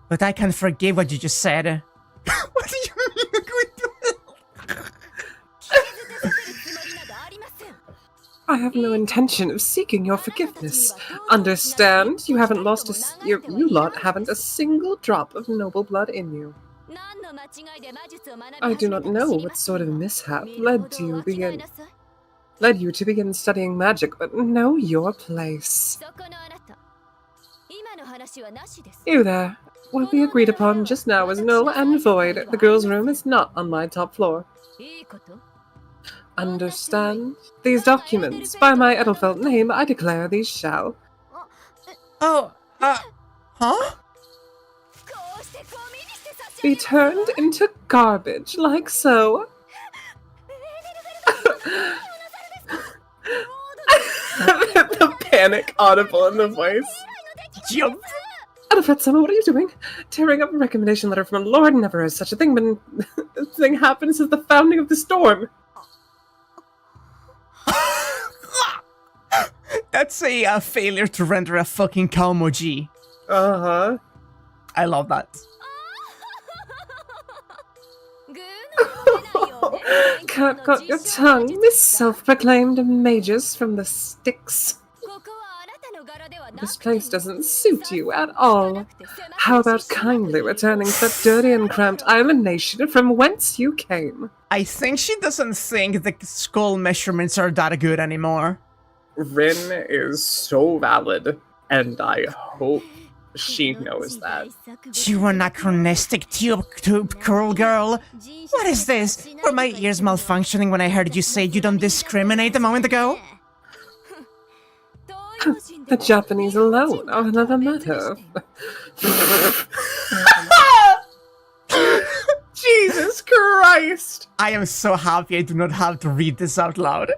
But I can forgive what you just said. What do you mean? I have no intention of seeking your forgiveness. Understand? You haven't lost you lot haven't a single drop of noble blood in you. I do not know what sort of mishap led you to begin studying magic, but know your place. You there. What we agreed upon just now is null and void. The girl's room is not on my top floor. Understand? These documents, by my Edelfelt name, I declare these shall. Oh, huh? Be turned into garbage, like so. The panic audible in the voice. Jump! Edelfelt-sama, what are you doing? Tearing up a recommendation letter from a lord. Never has such a thing been... thing happened since the founding of the storm. That's a failure to render a fucking Kalmoji. Uh-huh. I love that. Cat got your tongue, Miss Self-Proclaimed Magus from the Sticks. This place doesn't suit you at all. How about kindly returning to that dirty and cramped island nation from whence you came? I think she doesn't think the skull measurements are that good anymore. Rin is so valid, and I hope she knows that. You anachronistic tube curl girl. What is this? Were my ears malfunctioning when I heard you say you don't discriminate a moment ago? The Japanese alone are another matter. Jesus Christ! I am so happy I do not have to read this out loud.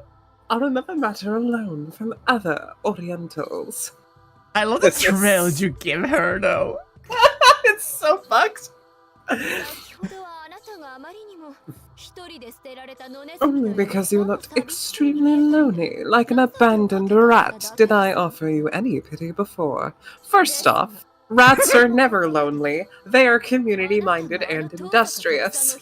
Are another matter alone from other Orientals. I love the thrill you give her, though. It's so fucked. Only because you looked extremely lonely, like an abandoned rat, did I offer you any pity before. First off, rats are never lonely. They are community-minded and industrious.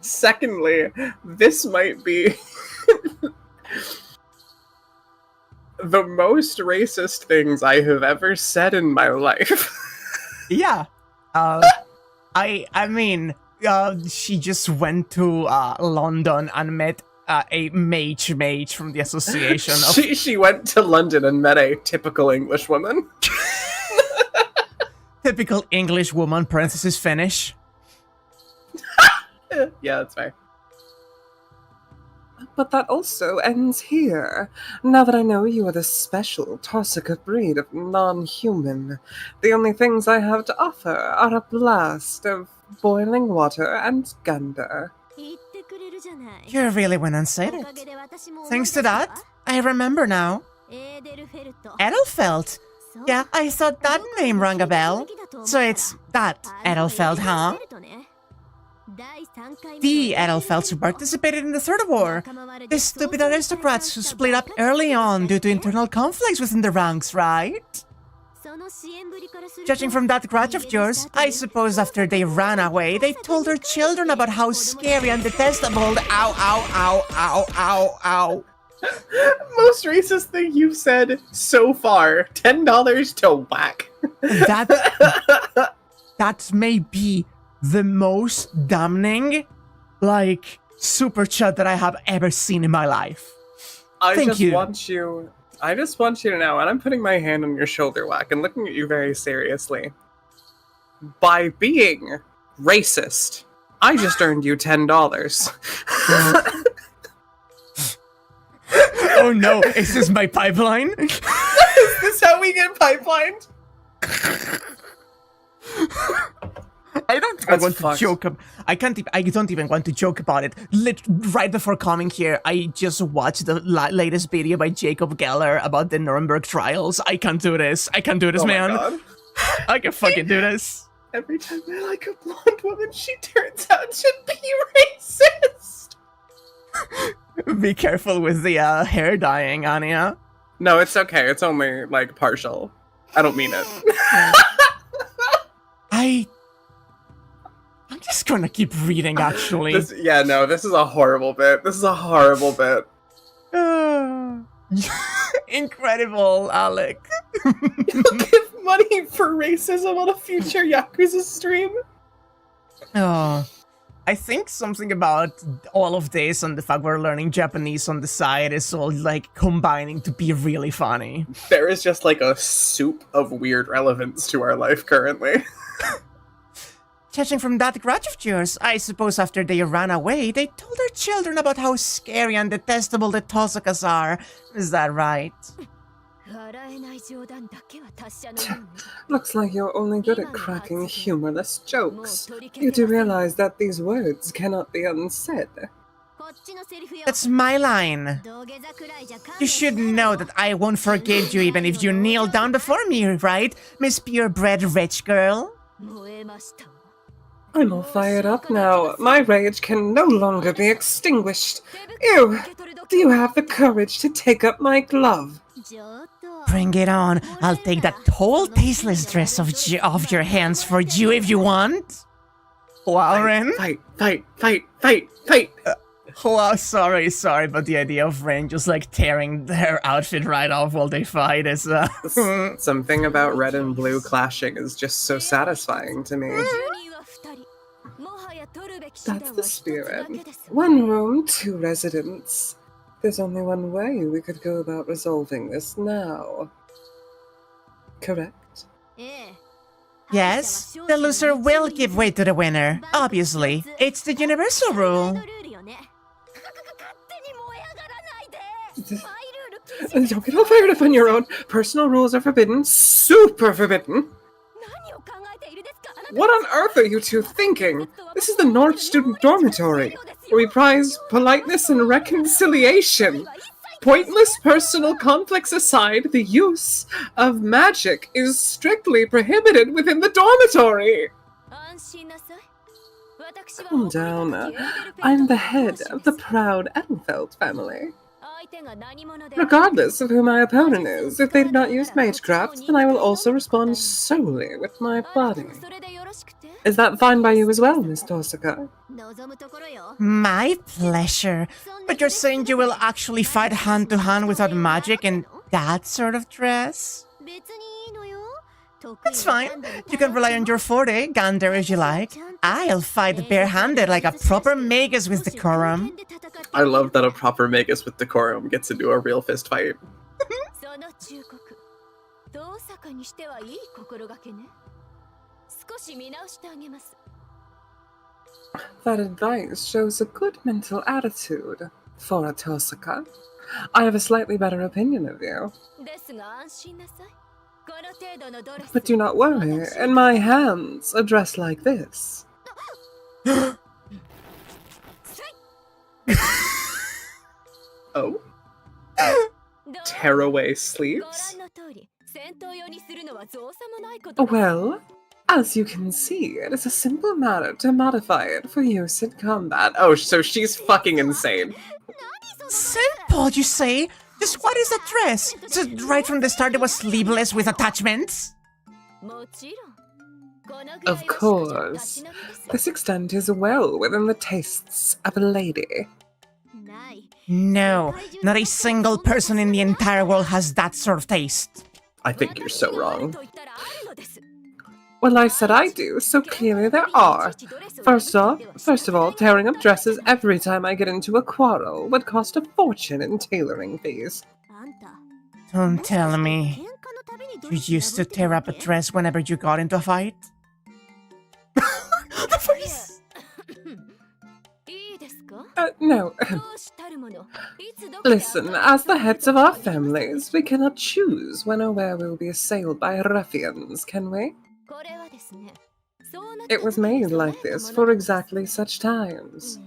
Secondly, this might be the most racist things I have ever said in my life. Yeah. I mean, she just went to London and met a mage from the association of... She went to London and met a typical English woman. Typical English woman, parenthesis Finnish. Yeah, that's fair. But that also ends here. Now that I know you are the special Tossica breed of non-human, the only things I have to offer are a blast of boiling water and Gunda. You really went and said it. Thanks to that, I remember now. Edelfelt? Yeah, I thought that name rang a bell. So it's that Edelfelt, huh? The Edelfelts who participated in the Third War. The stupid aristocrats who split up early on due to internal conflicts within the ranks, right? Judging from that grudge of yours, I suppose after they ran away, they told their children about how scary and detestable the ow. Most racist thing you've said so far. $10 to whack. That may be the most damning, super chat that I have ever seen in my life. Thank you. I just want you to know, and I'm putting my hand on your shoulder, Whack, and looking at you very seriously. By being racist, I just earned you $10. Oh no, is this my pipeline? how we get pipelined. I don't want to joke. I don't even want to joke about it. Right before coming here, I just watched the latest video by Jacob Geller about the Nuremberg trials. I can't do this. I can't do this, man. God. I can fucking do this. Every time I like a blonde woman, she turns out to be racist. Be careful with the hair dyeing, Anya. No, it's okay. It's only, like, partial. I don't mean it. I'm just gonna keep reading, actually. This is a horrible bit. This is a horrible bit. Incredible, Alec. You'll give money for racism on a future Yakuza stream? Oh, I think something about all of this and the fact we're learning Japanese on the side is all, like, combining to be really funny. There is just, like, a soup of weird relevance to our life currently. Judging from that grudge of yours, I suppose after they ran away, they told their children about how scary and detestable the Tosakas are. Is that right? Looks like you're only good at cracking humorless jokes. You do realize that these words cannot be unsaid. That's my line. You should know that I won't forgive you even if you kneel down before me, right, Miss Purebred Rich Girl? I'm all fired up now. My rage can no longer be extinguished. Ew! Do you have the courage to take up my glove? Bring it on. I'll take that whole tasteless dress off your hands for you if you want. Wow, Ren. Fight! Wow, sorry, but the idea of Ren just, like, tearing their outfit right off while they fight is, Something about red and blue clashing is just so satisfying to me. That's the spirit. One room, two residents. There's only one way we could go about resolving this now. Correct? yes, the loser will give way to the winner. Obviously, it's the universal rule. Don't get all fired up on your own. Personal rules are forbidden. Super forbidden. What on earth are you two thinking? This is the North Student Dormitory, where we prize politeness and reconciliation. Pointless personal conflicts aside, the use of magic is strictly prohibited within the dormitory. Calm down. I'm the head of the proud Edelfeld family. Regardless of who my opponent is, if they do not use magecraft, then I will also respond solely with my body. Is that fine by you as well, Miss Tosaka? My pleasure. But you're saying you will actually fight hand-to-hand without magic in that sort of dress? That's fine. You can rely on your forte, gander as you like. I'll fight barehanded like a proper magus with decorum. I love that a proper magus with decorum gets into a real fist fight. That advice shows a good mental attitude for a Tosaka. I have a slightly better opinion of you. But do not worry, in my hands, a dress like this. Oh? Tearaway sleeves? Well, as you can see, it is a simple matter to modify it for use in combat. Oh, so she's fucking insane. Simple, you say? Just what is that dress? So right from the start it was sleeveless with attachments? Of course. This extent is well within the tastes of a lady. No, not a single person in the entire world has that sort of taste. I think you're so wrong. Well, I said I do, so clearly there are. First of all, tearing up dresses every time I get into a quarrel would cost a fortune in tailoring fees. Don't tell me. You used to tear up a dress whenever you got into a fight? The face! No. Listen, as the heads of our families, we cannot choose when or where we will be assailed by ruffians, can we? It was made like this for exactly such times.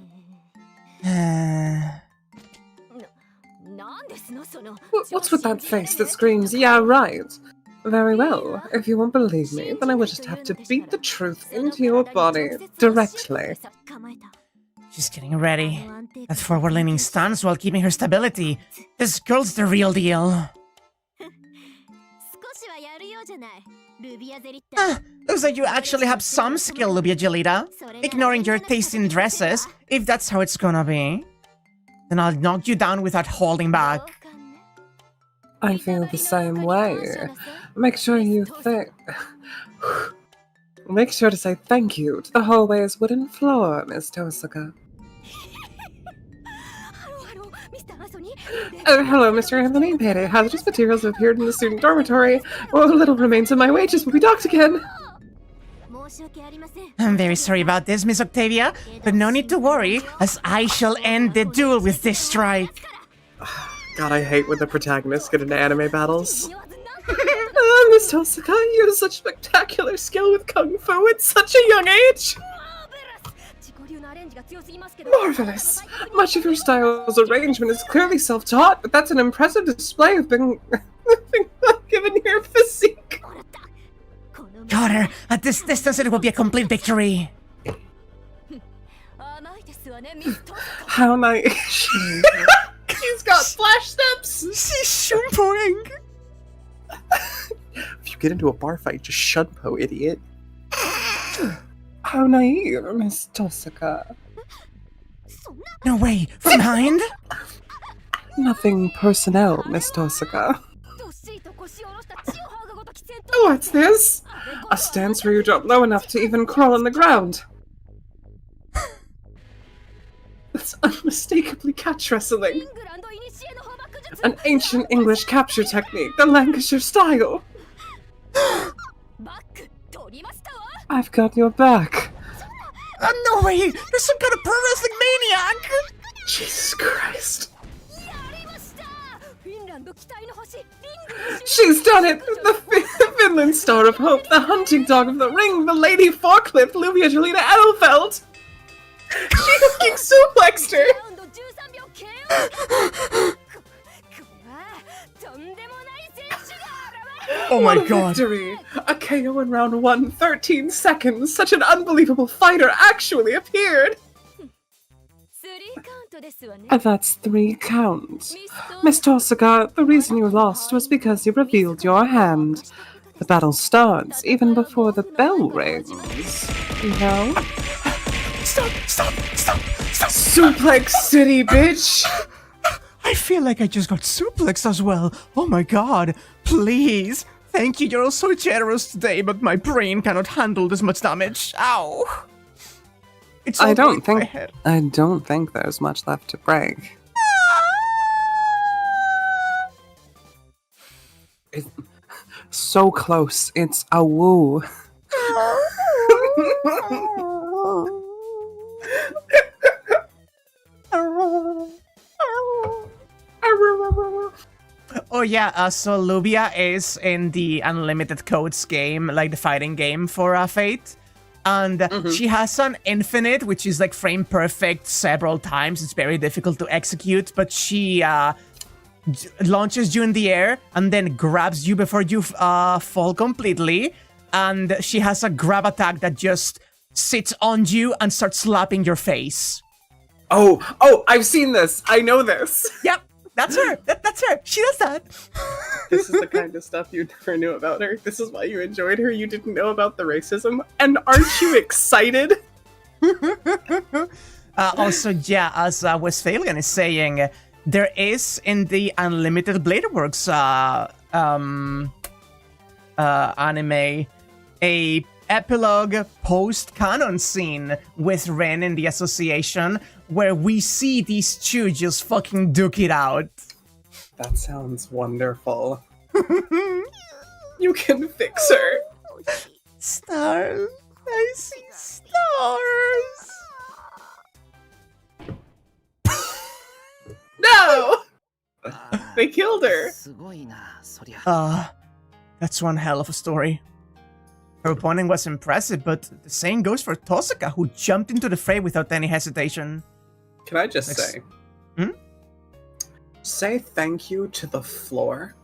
What's with that face that screams, yeah, right? Very well. If you won't believe me, then I will just have to beat the truth into your body directly. She's getting ready. That forward-leaning stance while keeping her stability. This girl's the real deal. Looks like you actually have some skill, Luvia Gelita. Ignoring your taste in dresses, if that's how it's gonna be. Then I'll knock you down without holding back. I feel the same way. Make sure Make sure to say thank you to the hallway's wooden floor, Miss Tosaka. Hello, Mr. Anthony. Payday hazardous materials have appeared in the student dormitory. What little remains of my wages will be docked again. I'm very sorry about this, Miss Octavia, but no need to worry, as I shall end the duel with this strike. God, I hate when the protagonists get into anime battles. Miss Tosaka, you have such spectacular skill with Kung Fu at such a young age! Marvelous! Much of your style's arrangement is clearly self-taught, but that's an impressive display of being given your physique. Got her! At this distance it will be a complete victory! How naive. She's got flash steps! She's shunpoing! If you get into a bar fight, just shunpo, idiot. How naive, Miss Tosaka. No way! From behind? Nothing personnel, Miss Tosaka. What's this? A stance where you drop low enough to even crawl on the ground. That's unmistakably catch wrestling. An ancient English capture technique, the Lancashire style. I've got your back. No way! You're some kind of pro wrestling maniac! Jesus Christ. She's done it! The Finland Star of Hope, the hunting dog of the ring, the lady forklift, Luvia Gelita Edelfelt! She fucking suplexed her! Oh my What a god! Victory! A KO in round 1, 13 seconds! Such an unbelievable fighter actually appeared! That's 3 counts. Miss Tosaka, the reason you lost was because you revealed your hand. The battle starts even before the bell rings. You know? Stop! Stop! Stop! Stop! Suplex City, bitch! I feel like I just got suplexed as well. Oh my god. Please. Thank you, you're all so generous today, but my brain cannot handle this much damage. Ow. It's all I don't going in my head. think there's much left to break. It's so close. It's a woo. Oh yeah, so Luvia is in the Unlimited Codes game, like the fighting game for Fate. And she has an infinite, which is like frame perfect several times. It's very difficult to execute, but she launches you in the air and then grabs you before you fall completely. And she has a grab attack that just sits on you and starts slapping your face. Oh, I've seen this. I know this. Yep, that's her. That's her. She does that. This is the kind of stuff you never knew about her. This is why you enjoyed her. You didn't know about the racism. And aren't you excited? Also, yeah, as Westphalian is saying, there is in the Unlimited Bladeworks anime a epilogue post-canon scene with Rin and the Association where we see these two just fucking duke it out. That sounds wonderful. You can fix her. Stars. I see stars. They killed her. That's one hell of a story. Her opponent was impressive, but the same goes for Tosaka, who jumped into the fray without any hesitation. Can I just say? Say thank you to the floor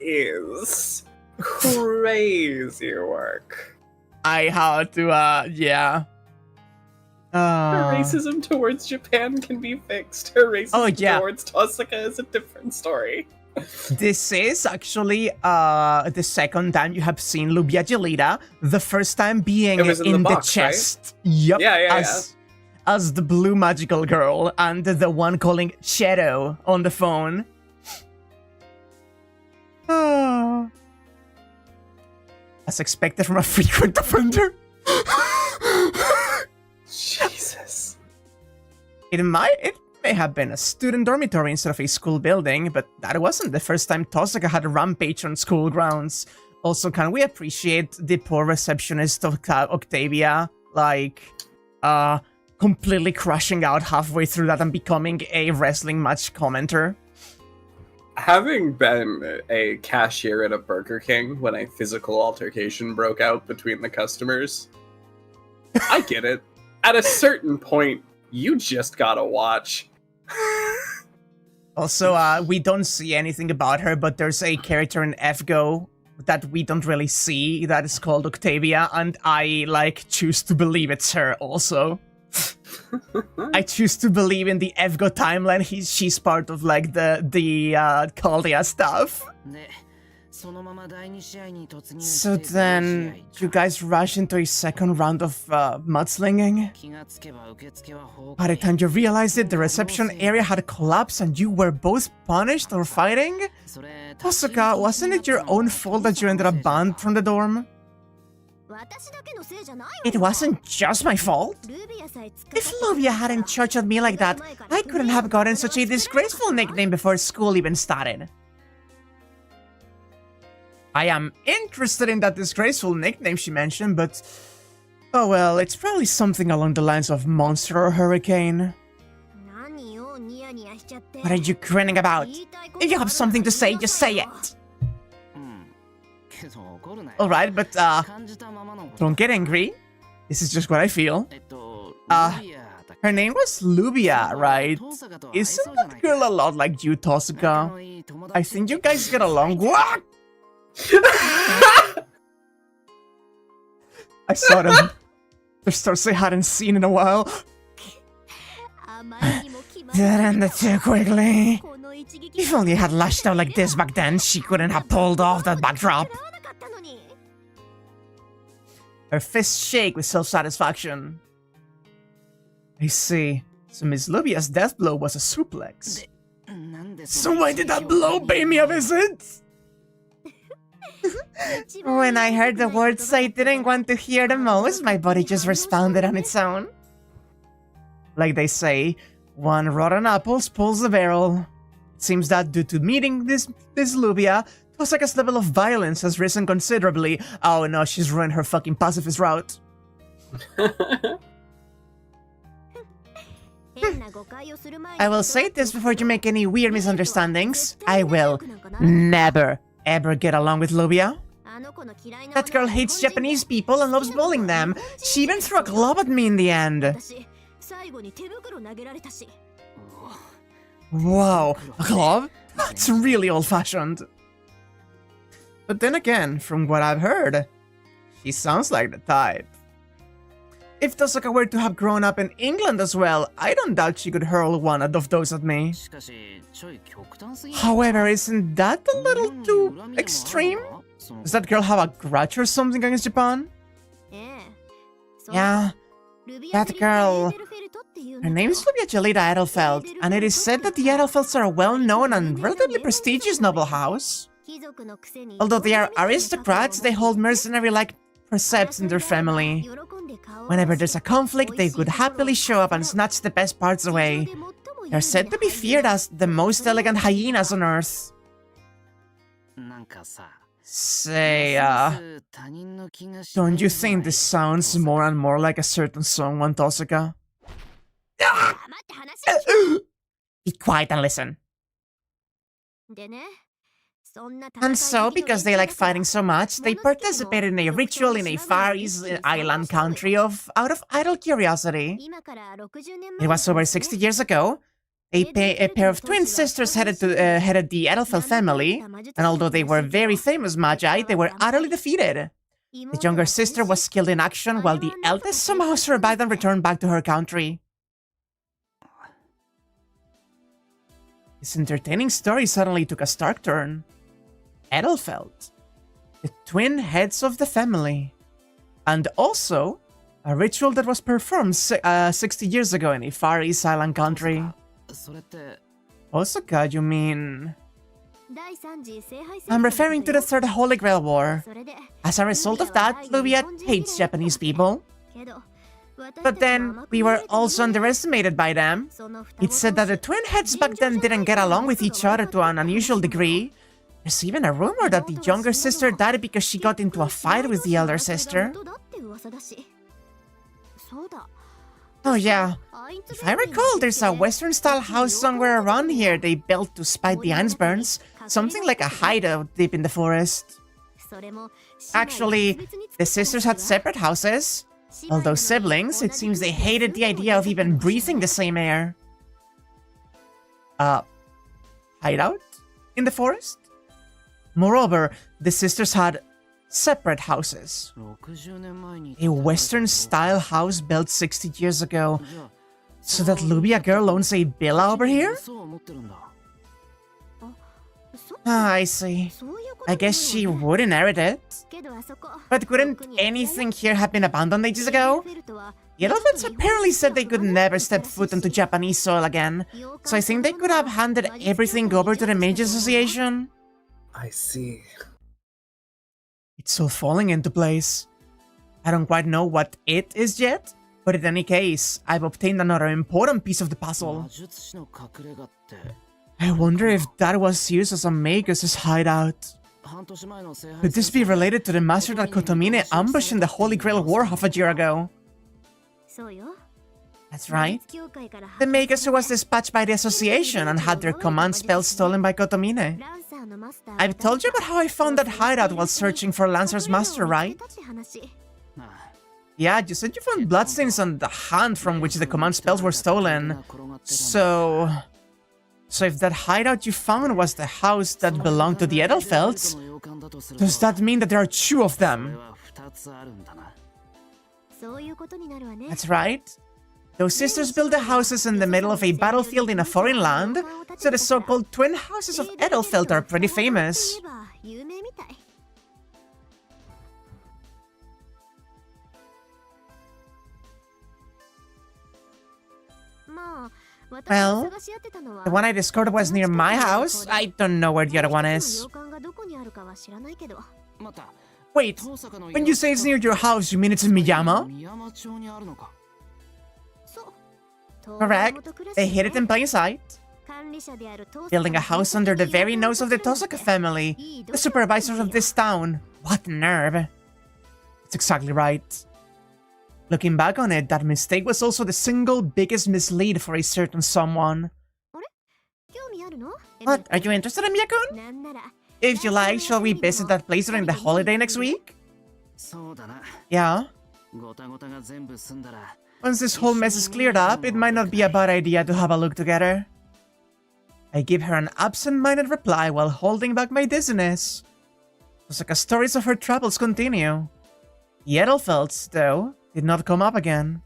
is crazy work. I had to, yeah. Her racism towards Japan can be fixed. Her racism towards Tosaka is a different story. This is actually the second time you have seen Luvia Gelida. The first time being in the box, chest. Right? Yep. Yeah. As the blue magical girl and the one calling Shadow on the phone. As expected from a frequent offender. Jesus. It may have been a student dormitory instead of a school building, but that wasn't the first time Tosaka had a rampage on school grounds. Also, can we appreciate the poor receptionist of Octavia? Like, completely crashing out halfway through that and becoming a wrestling match commenter. Having been a cashier at a Burger King when a physical altercation broke out between the customers, I get it. At a certain point, you just gotta watch. Also, we don't see anything about her, but there's a character in FGO that we don't really see that is called Octavia, and I, choose to believe it's her also. I choose to believe in the FGO timeline she's part of, the Caldia stuff. So then, you guys rush into a second round of mudslinging? By the time you realized it, the reception area had collapsed and you were both punished or fighting? Tosaka, wasn't it your own fault that you ended up banned from the dorm? It wasn't just my fault. If Luvia hadn't charged me like that, I couldn't have gotten such a disgraceful nickname before school even started. I am interested in that disgraceful nickname she mentioned, but... oh well, it's probably something along the lines of monster or hurricane. What are you grinning about? If you have something to say, just say it! Alright, but don't get angry. This is just what I feel. Her name was Luvia, right? Isn't that girl a lot like you, Tosaka? I think you guys get along. What? I saw them. They're stars I hadn't seen in a while. That ended too quickly. If only I had lashed out like this back then, she couldn't have pulled off that backdrop. Her fists shake with self-satisfaction. I see. So Miss Luvia's death blow was a suplex. So why did that blow pay me a visit? When I heard the words I didn't want to hear the most, my body just responded on its own. Like they say, one rotten apple spoils the barrel. It seems that due to meeting this Luvia, Tosaka's level of violence has risen considerably. Oh no, she's ruined her fucking pacifist route. I will say this before you make any weird misunderstandings. I will never, ever get along with Luvia. That girl hates Japanese people and loves bullying them. She even threw a glove at me in the end. Whoa, a glove? That's really old-fashioned. But then again, from what I've heard, she sounds like the type. If Tosaka were to have grown up in England as well, I don't doubt she could hurl one of those at me. However, isn't that a little too extreme? Does that girl have a grudge or something against Japan? Yeah, that girl. Her name is Luvia Gelida Edelfelt, and it is said that the Edelfelts are a well-known and relatively prestigious noble house. Although they are aristocrats, they hold mercenary-like precepts in their family. Whenever there's a conflict, they would happily show up and snatch the best parts away. They're said to be feared as the most elegant hyenas on Earth. Say, don't you think this sounds more and more like a certain song, Tosaka? Be quiet and listen. And so, because they like fighting so much, they participated in a ritual in a Far East island country out of idle curiosity. It was over 60 years ago. A pair of twin sisters headed the Edelfelt family, and although they were very famous magi, they were utterly defeated. The younger sister was killed in action, while the eldest somehow survived and returned back to her country. This entertaining story suddenly took a stark turn. Edelfelt, the twin heads of the family, and also a ritual that was performed 60 years ago in a Far East island country. Osaka, you mean? I'm referring to the Third Holy Grail War. As a result of that, Luvia hates Japanese people. But then, we were also underestimated by them. It's said that the twin heads back then didn't get along with each other to an unusual degree. There's even a rumor that the younger sister died because she got into a fight with the elder sister. Oh yeah, if I recall, there's a Western-style house somewhere around here they built to spite the Ainsburns. Something like a hideout deep in the forest. Actually, the sisters had separate houses. Although siblings, it seems they hated the idea of even breathing the same air. Hideout? In the forest? Moreover, the sisters had separate houses. A Western-style house built 60 years ago. So that Luvia girl owns a villa over here? Ah, I see. I guess she would inherit it. But couldn't anything here have been abandoned ages ago? The Edelfelts apparently said they could never step foot onto Japanese soil again, so I think they could have handed everything over to the Mage Association. I see. It's all falling into place. I don't quite know what it is yet, but in any case, I've obtained another important piece of the puzzle. I wonder if that was used as a Magus' hideout. Could this be related to the master that Kotomine ambushed in the Holy Grail War half a year ago? That's right. The Magus who was dispatched by the Association and had their command spells stolen by Kotomine. I've told you about how I found that hideout while searching for Lancer's master, right? Yeah, you said you found bloodstains on the hand from which the command spells were stolen. So if that hideout you found was the house that belonged to the Edelfelts, does that mean that there are two of them? That's right. Those sisters built the houses in the middle of a battlefield in a foreign land, so the so-called twin houses of Edelfelt are pretty famous. Well, the one I discovered was near my house. I don't know where the other one is. Wait, when you say it's near your house, you mean it's in Miyama? Correct. They hid it in plain sight. Building a house under the very nose of the Tosaka family, the supervisors of this town. What nerve. That's exactly right. Looking back on it, that mistake was also the single biggest mislead for a certain someone. What, are you interested in Miyakun? If you like, shall we visit that place during the holiday next week? Yeah? Once this whole mess is cleared up, it might not be a bad idea to have a look together. I give her an absent-minded reply while holding back my dizziness. Tosaka stories of her troubles continue. The Edelfelts, though, did not come up again.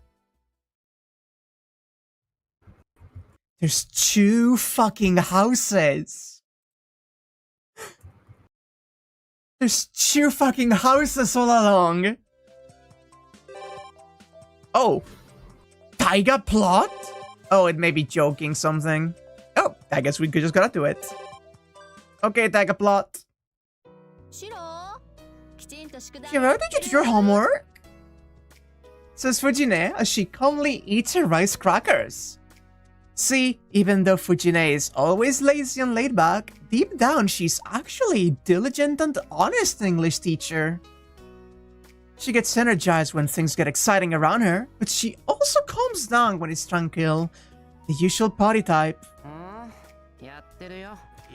There's two fucking houses. There's two fucking houses all along. Oh. Taiga plot? Oh, it may be joking something. Oh, I guess we just gotta do it. Okay, Taiga plot. Shiro, did you do your homework? Says Fujine as she calmly eats her rice crackers. See, even though Fujine is always lazy and laid back, deep down she's actually a diligent and honest English teacher. She gets energized when things get exciting around her, but she also calms down when it's tranquil. The usual party type.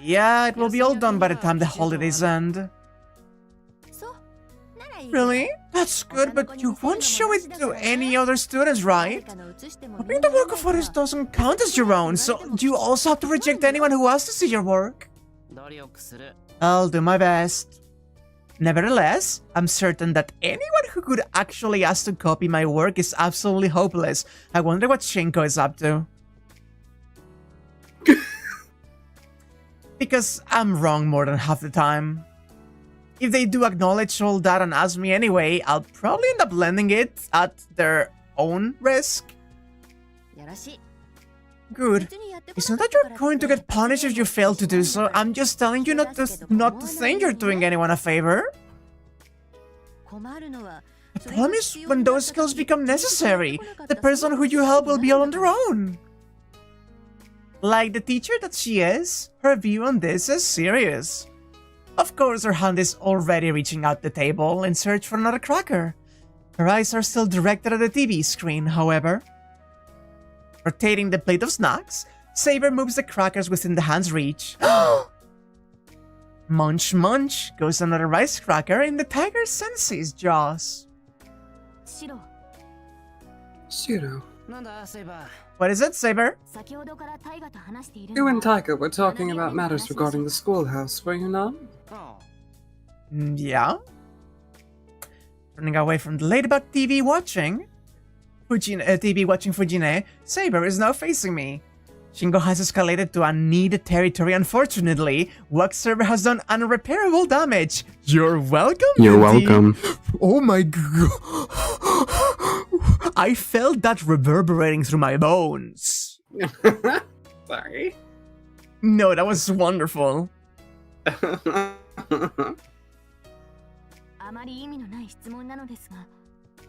Yeah, it will be all done by the time the holidays end. Really? That's good, but you won't show it to any other students, right? Hoping the work of others doesn't count as your own, so do you also have to reject anyone who asks to see your work? I'll do my best. Nevertheless, I'm certain that anyone who could actually ask to copy my work is absolutely hopeless. I wonder what Shinko is up to. Because I'm wrong more than half the time. If they do acknowledge all that and ask me anyway, I'll probably end up lending it at their own risk. Good. It's not that you're going to get punished if you fail to do so. I'm just telling you not to think you're doing anyone a favor. The problem is when those skills become necessary, the person who you help will be all on their own. Like the teacher that she is, her view on this is serious. Of course, her hand is already reaching out the table in search for another cracker. Her eyes are still directed at the TV screen, however. Rotating the plate of snacks, Saber moves the crackers within the hand's reach. Munch munch goes another rice cracker in the tiger sensei's jaws. Shiro. What is it, Saber? You and Taiga were talking about matters regarding the schoolhouse, were you not? Yeah? Turning away from the late about TV watching Fujine, Saber is now facing me. Shingo has escalated to unneeded territory, unfortunately. Wax server has done unrepairable damage. You're welcome, You're Minty. welcome. Oh my god. I felt that reverberating through my bones. Sorry. No, that was wonderful.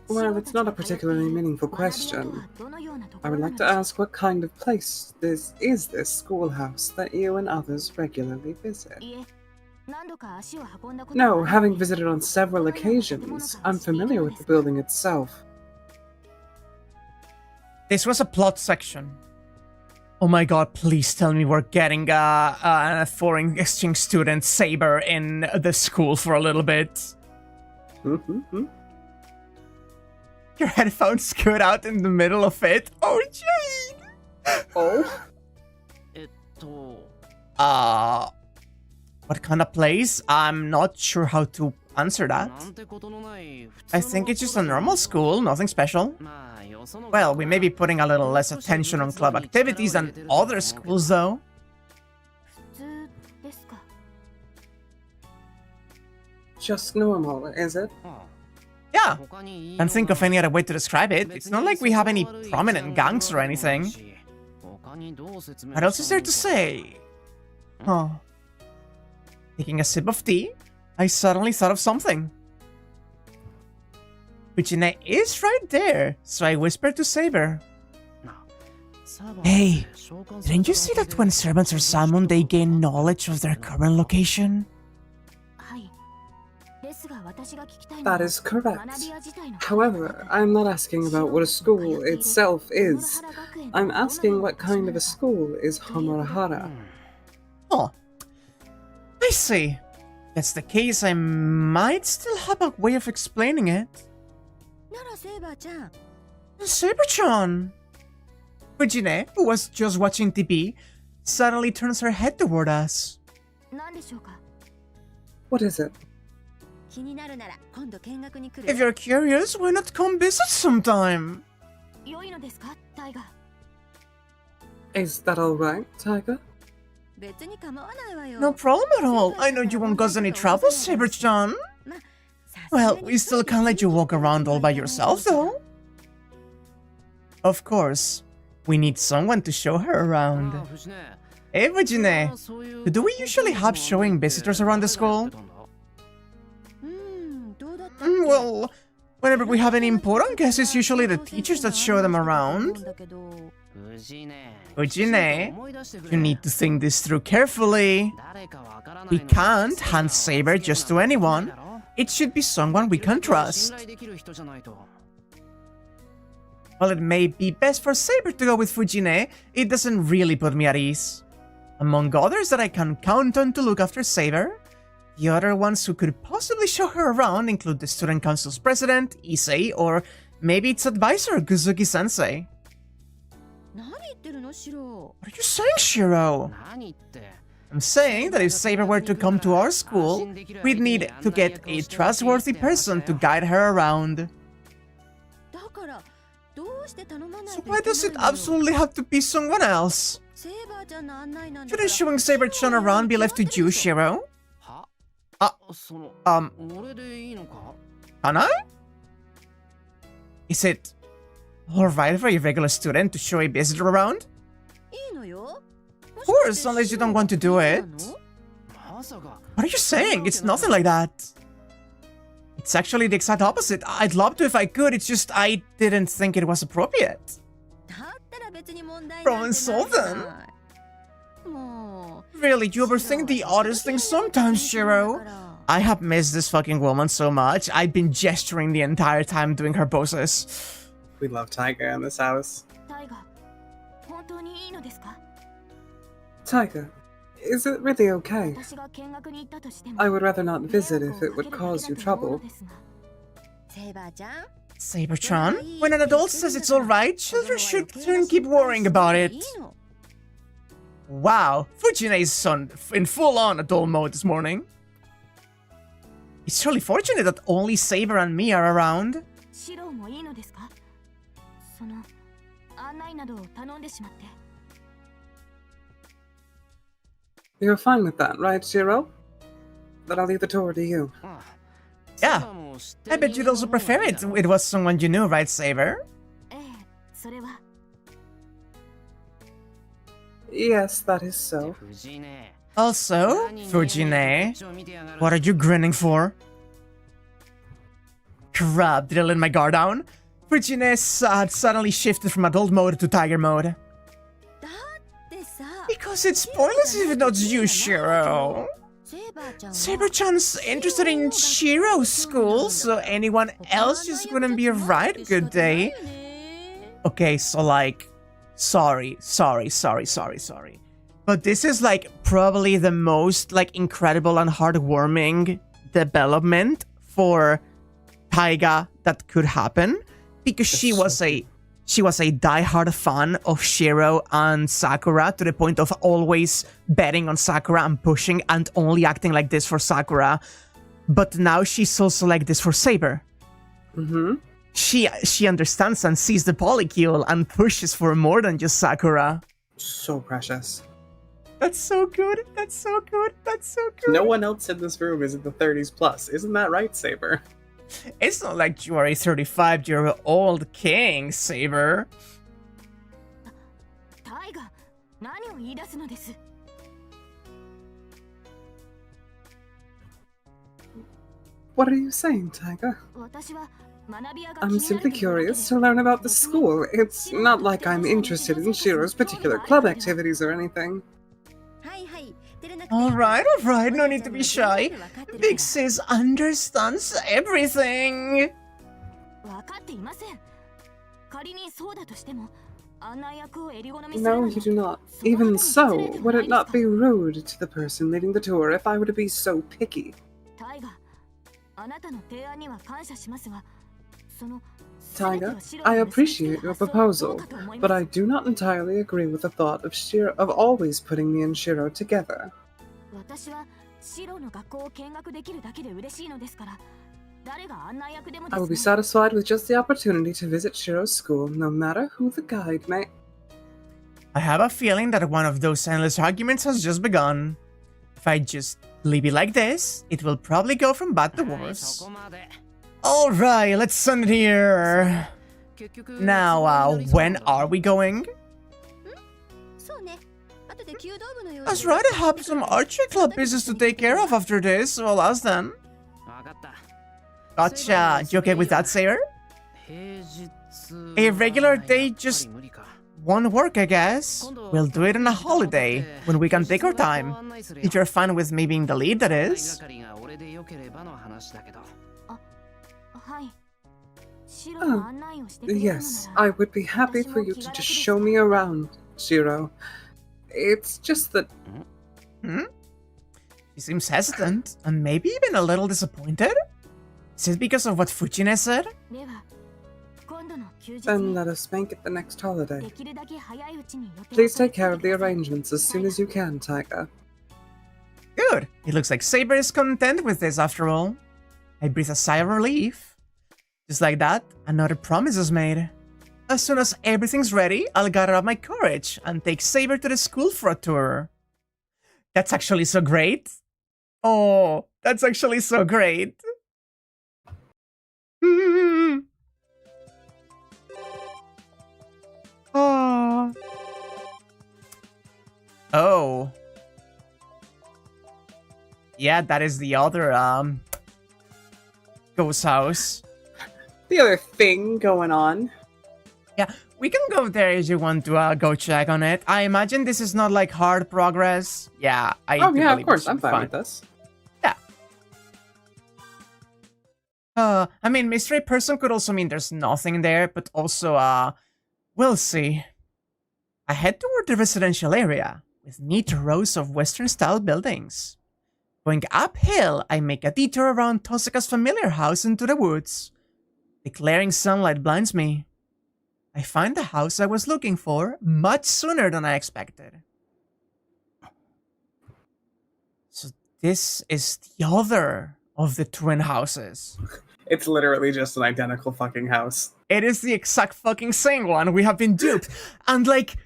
Well, it's not a particularly meaningful question. I would like to ask what kind of place this schoolhouse that you and others regularly visit? No, having visited on several occasions, I'm familiar with the building itself. This was a plot section. Oh my god, please tell me we're getting a foreign exchange student, Saber, in the school for a little bit. Your headphones scoot out in the middle of it. Oh, Jade! Oh? What kind of place? I'm not sure how to answer that. I think it's just a normal school, nothing special. Well, we may be putting a little less attention on club activities than other schools, though. Just normal, is it? Yeah. Can't think of any other way to describe it. It's not like we have any prominent gangs or anything. What else is there to say? Huh. Taking a sip of tea, I suddenly thought of something. Fujine is right there, so I whispered to Saber. Hey, didn't you see that when servants are summoned, they gain knowledge of their current location? That is correct. However, I'm not asking about what a school itself is. I'm asking what kind of a school is Hamurahara. Oh, I see. If that's the case, I might still have a way of explaining it. Saber-chan! Fujine, who was just watching TV, suddenly turns her head toward us. What is it? If you're curious, why not come visit sometime? Is that alright, Taiga? No problem at all. I know you won't cause any trouble, Saber-chan. Well, we still can't let you walk around all by yourself, though. Of course. We need someone to show her around. Hey, Fujine. Do we usually have showing visitors around the school? Well, whenever we have any important guests, it's usually the teachers that show them around. Fujine, you need to think this through carefully. We can't hand Saber just to anyone. It should be someone we can trust. While it may be best for Saber to go with Fujine, it doesn't really put me at ease. Among others that I can count on to look after Saber, the other ones who could possibly show her around include the student council's president, Issei, or maybe its advisor, Guzuki-sensei. What are you saying, Shiro? I'm saying that if Saber were to come to our school, we'd need to get a trustworthy person to guide her around. So why does it absolutely have to be someone else? Shouldn't showing Saber-chan around be left to you, Shiro? Can I? Is it alright for a regular student to show a visitor around? Of course, unless you don't want to do it. What are you saying? It's nothing like that. It's actually the exact opposite. I'd love to if I could, it's just I didn't think it was appropriate. From insulting? Really, you overthink the oddest things sometimes, Shiro. I have missed this fucking woman so much. I've been gesturing the entire time doing her poses. We love Tiger in this house. Tiger, is it really okay? I would rather not visit if it would cause you trouble. Saber-chan? When an adult says it's alright, children shouldn't keep worrying about it. Wow, Fujine is in full-on adult mode this morning. It's really fortunate that only Saber and me are around. You're fine with that, right, Shiro? Then I'll leave the tour to you. Yeah, I bet you'd also prefer it. It was someone you knew, right, Saber? Yes, that is so. Also, Fujine, what are you grinning for? Crap, did I let my guard down? Fujine had suddenly shifted from adult mode to tiger mode. Because it's pointless if it's not you, Shiro. Saber-chan's interested in Shiro's school, so anyone else just wouldn't be a right good day. Okay, so like, sorry. But this is like probably the most like incredible and heartwarming development for Taiga that could happen, because she was a diehard fan of Shiro and Sakura to the point of always betting on Sakura and pushing and only acting like this for Sakura. But now she's also like this for Saber. She understands and sees the polycule and pushes for more than just Sakura. So precious. That's so good. That's so good. That's so good. No one else in this room is in the 30s plus. Isn't that right, Saber? It's not like you are a 35-year-old king, Saber. What are you saying, Tiger? I'm simply curious to learn about the school. It's not like I'm interested in Shiro's particular club activities or anything. Alright, no need to be shy. Big Sis understands everything. No, you do not. Even so, would it not be rude to the person leading the tour if I were to be so picky? Tiger, I appreciate your proposal, but I do not entirely agree with the thought of always putting me and Shiro together. I will be satisfied with just the opportunity to visit Shiro's school, no matter who the guide may... I have a feeling that one of those endless arguments has just begun. If I just leave it like this, it will probably go from bad to worse. Alright, let's send it here. Now, when are we going? That's right, I have some archery club business to take care of after this, so I'll ask them. Gotcha. You okay with that, Sayer? A regular day just won't work, I guess. We'll do it on a holiday, when we can take our time. If you're fine with me being the lead, that is. Oh, yes, I would be happy for you to just show me around, Shiro. It's just that... Hmm? She seems hesitant, and maybe even a little disappointed? Is it because of what Fujine said? Then let us make it the next holiday. Please take care of the arrangements as soon as you can, Tiger. Good. It looks like Saber is content with this after all. I breathe a sigh of relief. Just like that, another promise is made. As soon as everything's ready, I'll gather up my courage and take Saber to the school for a tour. That's actually so great. Oh, that's actually so great. Oh. Oh. Yeah, that is the other, ghost house. The other thing going on. Yeah, we can go there if you want to go check on it. I imagine this is not like hard progress. Yeah, Oh yeah, of course, I'm fine with this. Yeah. I mean, mystery person could also mean there's nothing there, but also, we'll see. I head toward the residential area, with neat rows of Western-style buildings. Going uphill, I make a detour around Tosaka's familiar house into the woods. The glaring sunlight blinds me. I find the house I was looking for much sooner than I expected. So this is the other of the twin houses. It's literally just an identical fucking house. It is the exact fucking same one. We have been duped. And like,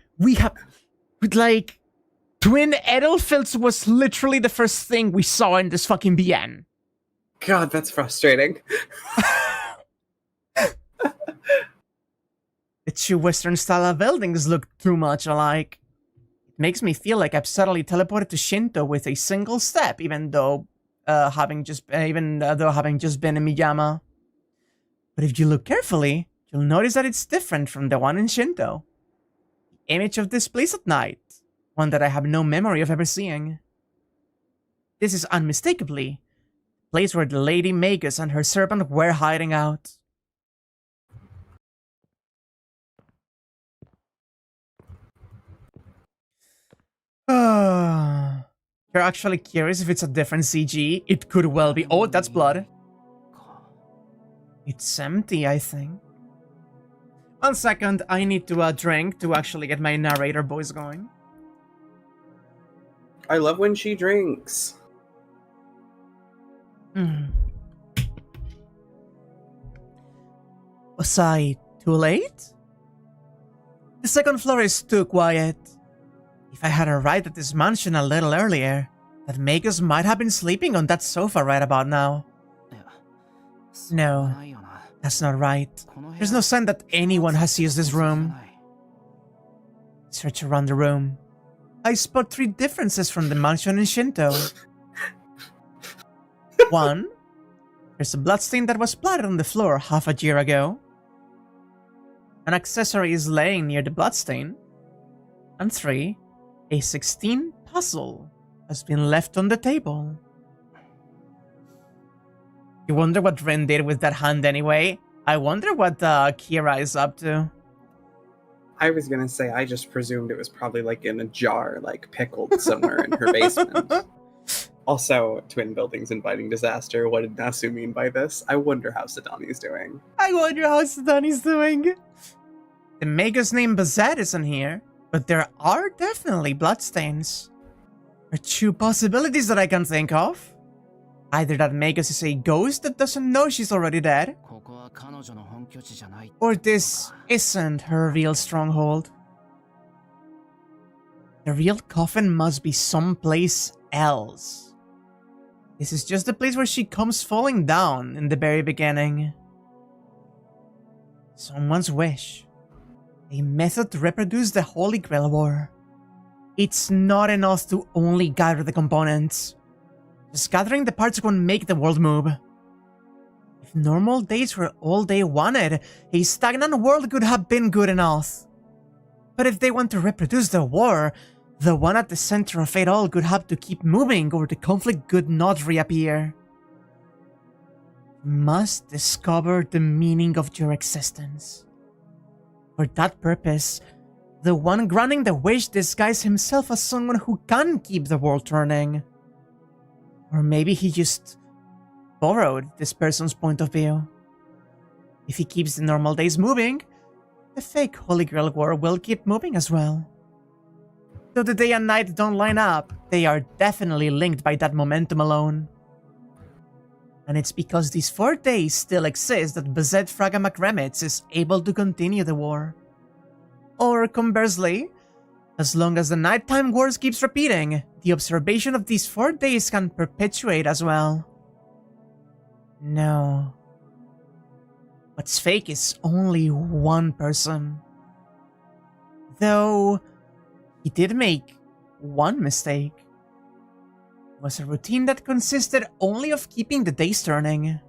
Twin Edelfields was literally the first thing we saw in this fucking BN. God, that's frustrating. The two Western-style buildings look too much alike. It makes me feel like I've suddenly teleported to Shinto with a single step, even though having just been in Miyama. But if you look carefully, you'll notice that it's different from the one in Shinto. The image of this place at night, one that I have no memory of ever seeing. This is unmistakably the place where the Lady Magus and her servant were hiding out. You're actually curious if it's a different CG? It could well be. Oh, that's blood. It's empty, I think. 1 second, I need to drink to actually get my narrator voice going. I love when she drinks. Was I too late? The second floor is too quiet. If I had arrived at this mansion a little earlier, that Magus might have been sleeping on that sofa right about now. No, that's not right. There's no sign that anyone has used this room. Search around the room. I spot 3 differences from the mansion in Shinto. 1, there's a bloodstain that was splattered on the floor half a year ago. An accessory is laying near the bloodstain. And 3, a 16 puzzle has been left on the table. You wonder what Rin did with that hand anyway? I wonder what Kira is up to. I was gonna say, I just presumed it was probably like in a jar, like pickled somewhere in her basement. Also, twin buildings inviting disaster. What did Nasu mean by this? I wonder how Sadani's doing. I wonder how Sadani's doing. The Magus named Bazette isn't here, but there are definitely bloodstains. There are 2 possibilities that I can think of. Either that Magus is a ghost that doesn't know she's already dead, or this isn't her real stronghold. The real coffin must be someplace else. This is just the place where she comes falling down in the very beginning. Someone's wish. A method to reproduce the Holy Grail War. It's not enough to only gather the components. Just gathering the parts won't make the world move. If normal days were all they wanted, a stagnant world could have been good enough. But if they want to reproduce the war, the one at the center of it all could have to keep moving or the conflict could not reappear. You must discover the meaning of your existence. For that purpose, The one granting the wish disguised himself as someone who can keep the world turning. Or maybe he just borrowed this person's point of view. If he keeps the normal days moving, the fake Holy Grail War will keep moving as well. Though the day and night don't line up, they are definitely linked by that momentum alone. And it's because these 4 days still exist that Bezet Fraga Macremitz is able to continue the war. Or conversely, as long as the nighttime wars keeps repeating, the observation of these 4 days can perpetuate as well. No. What's fake is only one person. Though, he did make one mistake. It was a routine that consisted only of keeping the days turning.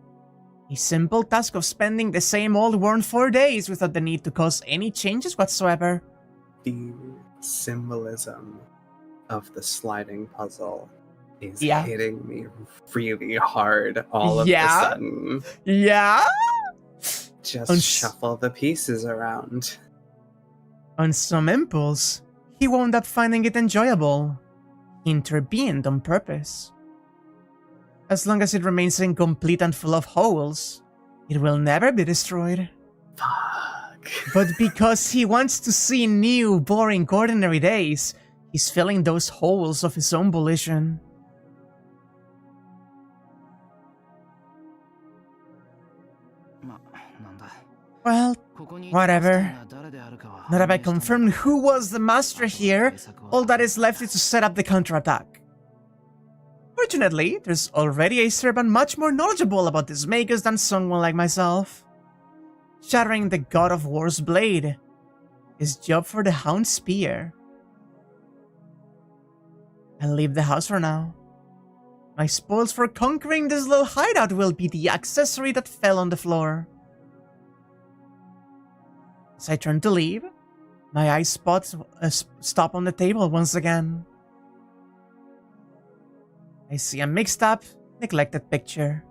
A simple task of spending the same old worn 4 days without the need to cause any changes whatsoever. The symbolism of the sliding puzzle is Yeah. hitting me really hard all of a sudden. Yeah? Just shuffle the pieces around. On some impulse, he wound up finding it enjoyable. He intervened on purpose. As long as it remains incomplete and full of holes, it will never be destroyed. Fuck. But because he wants to see new, boring, ordinary days, he's filling those holes of his own volition. Well, whatever. Now that I confirmed who was the master here, all that is left is to set up the counterattack. Fortunately, there's already a servant much more knowledgeable about these makers than someone like myself. Shattering the God of War's blade. His job for the Hound Spear. I'll leave the house for now. My spoils for conquering this little hideout will be the accessory that fell on the floor. As I turn to leave, my eyes stop on the table once again. I see a mixed up, neglected picture.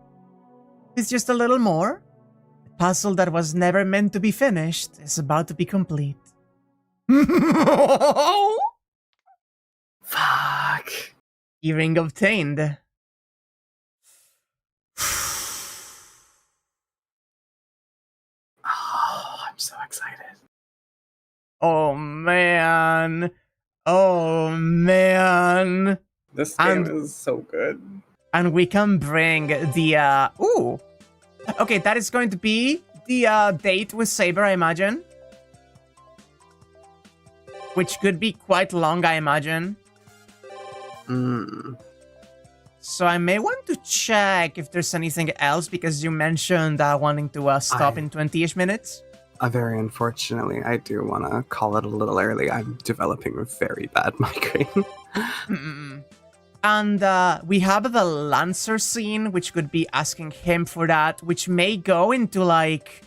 It's just a little more. The puzzle that was never meant to be finished is about to be complete. Fuck. Earring obtained. I'm so excited. Oh man. Oh man. This game is so good. And we can bring the, ooh. Okay, that is going to be the date with Saber, I imagine. Which could be quite long, I imagine. So I may want to check if there's anything else, because you mentioned wanting to stop in 20-ish minutes. Very unfortunately, I do want to call it a little early. I'm developing a very bad migraine. And we have the Lancer scene, which could be asking him for that, which may go into, like,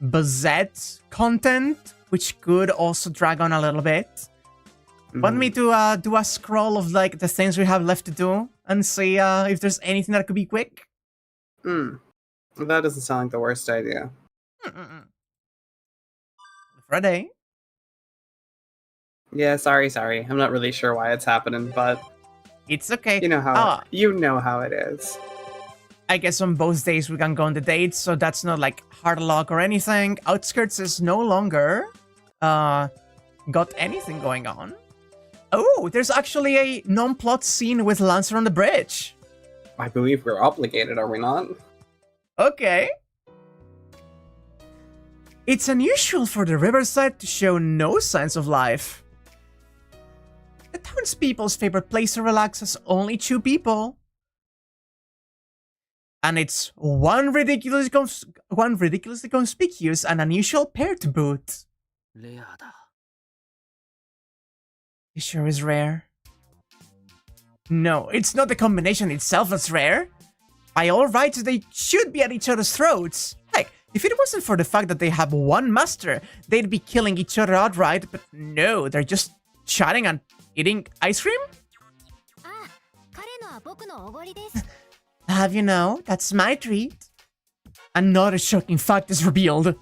Bazette content, which could also drag on a little bit. Want me to do a scroll of, like, the things we have left to do and see if there's anything that could be quick? That doesn't sound like the worst idea. Friday. Yeah, sorry. I'm not really sure why it's happening, but it's okay. You know how it is. I guess on both days we can go on the dates, so that's not like hard lock or anything. Outskirts is no longer got anything going on. Oh, there's actually a non-plot scene with Lancer on the bridge. I believe we're obligated, are we not? Okay. It's unusual for the riverside to show no signs of life. The townspeople's favorite place to relax has only 2 people. And it's one ridiculously conspicuous and unusual pair to boot. It sure is rare. No, it's not the combination itself that's rare. By all rights, they should be at each other's throats. Heck, if it wasn't for the fact that they have one master, they'd be killing each other outright, but no, they're just chatting and eating ice cream? Have you know, that's my treat. Another shocking fact is revealed.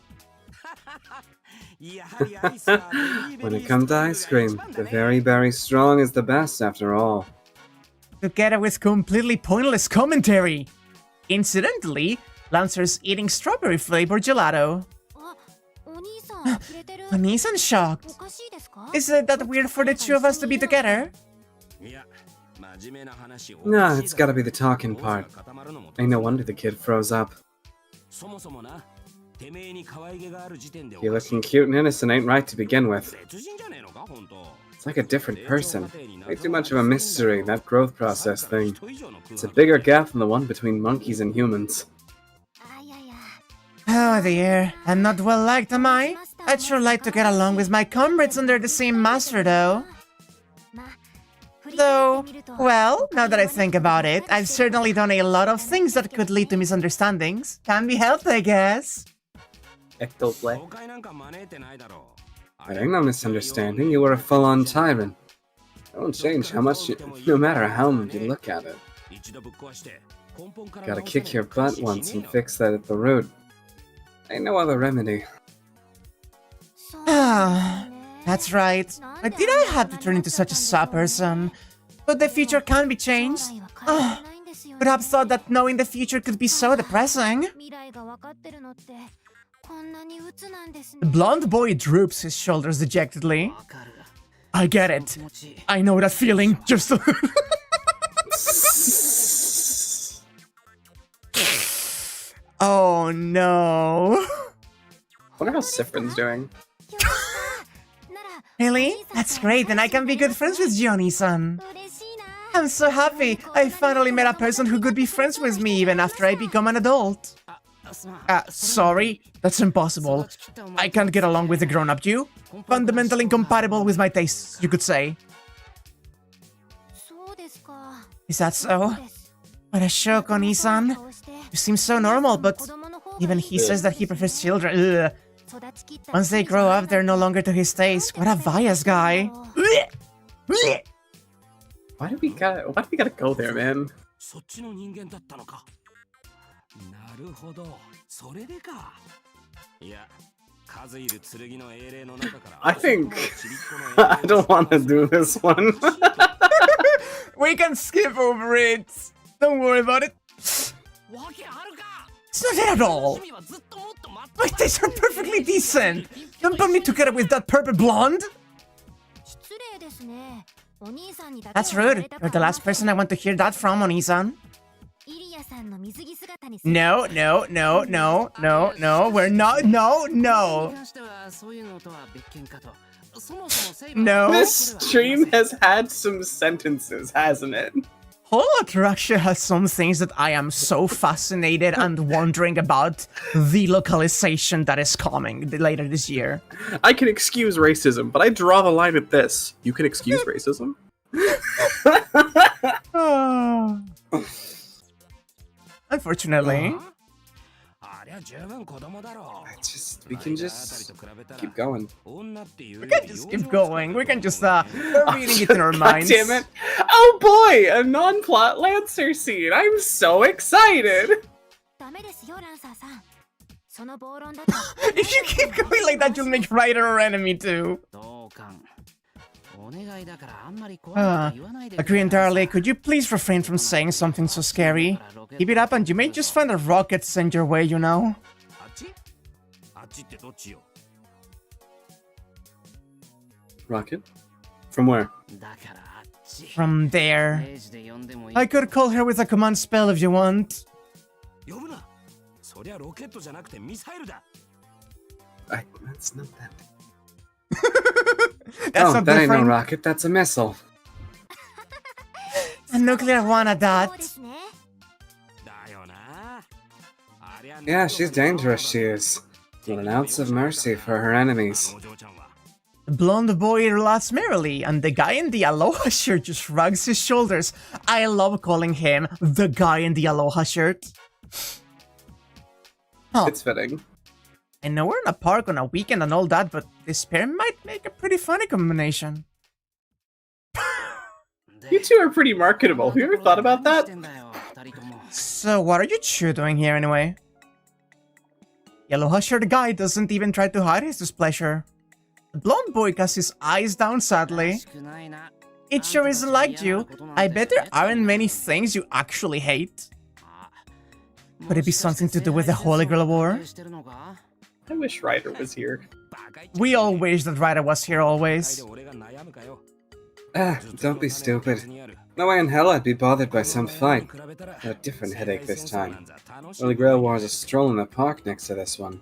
When it comes to ice cream, the very, very strong is the best after all. Together with completely pointless commentary. Incidentally, Lancer's eating strawberry-flavored gelato. Onisan's shocked. Isn't that weird for the two of us to be together? Nah, it's gotta be the talking part. Ain't no wonder the kid froze up. You looking cute and innocent ain't right to begin with. It's like a different person. Way too much of a mystery, that growth process thing. It's a bigger gap than the one between monkeys and humans. Oh dear, I'm not well liked, am I? I'd sure like to get along with my comrades under the same master, though. Though, well, now that I think about it, I've certainly done a lot of things that could lead to misunderstandings. Can be helped, I guess. There ain't no misunderstanding, you were a full-on tyrant. It won't change how much no matter how you look at it. Gotta kick your butt once and fix that at the root. Ain't no other remedy. Ah, that's right. But did I have to turn into such a sad person? But the future can be changed. Perhaps thought that knowing the future could be so depressing. The blonde boy droops his shoulders dejectedly. I get it. I know that feeling just a Oh no. Wonder how Sifrin's doing. Really? That's great, and I can be good friends with Johnny-san. I'm so happy I finally met a person who could be friends with me even after I become an adult. Sorry? That's impossible. I can't get along with a grown-up you. Fundamentally incompatible with my tastes, you could say. Is that so? What a shock, Oni-san. You seem so normal, but even he says that he prefers children. Ugh. Once they grow up, they're no longer to his taste. What a biased guy. Why do we gotta go there, man? I think I don't want to do this one. We can skip over it. Don't worry about it. It's not it at all. My tastes are perfectly decent. Don't put me together with that purple blonde. That's rude. You're the last person I want to hear that from, Oni-san. No, no, no, no, no, no, we're not, no, no. No. This stream has had some sentences, hasn't it? Whole Ataraxia has some things that I am so fascinated and wondering about the localization that is coming later this year. I can excuse racism, but I draw the line at this. You can excuse racism? Unfortunately. We can just keep going. We can just keep going. We can just, we're reading it in our minds. God damn it. Oh boy, a non-plot Lancer scene. I'm so excited. If you keep going like that, you'll make Ryder our enemy too. Agree entirely. Could you please refrain from saying something so scary? Keep it up and you may just find a rocket sent your way, you know? Rocket? From where? From there. I could call her with a command spell if you want. That's not that. That's not that ain't no different. rocket, that's a missile. A nuclear one at that. Yeah, she's dangerous, she is. Not an ounce of mercy for her enemies. The blonde boy laughs merrily, and the guy in the aloha shirt just shrugs his shoulders. I love calling him the guy in the aloha shirt. Huh. It's fitting. I know we're in a park on a weekend and all that, but this pair might make a pretty funny combination. You two are pretty marketable. Have you ever thought about that? So what are you two doing here anyway? Yellow-haired guy doesn't even try to hide his displeasure. The blonde boy casts his eyes down sadly. It sure isn't like you. I bet there aren't many things you actually hate. Could it be something to do with the Holy Grail War? I wish Ryder was here. We all wish that Ryder was here always. Don't be stupid. No way in hell I'd be bothered by some fight. A different headache this time. Holy Grail War is a stroll in the park next to this one.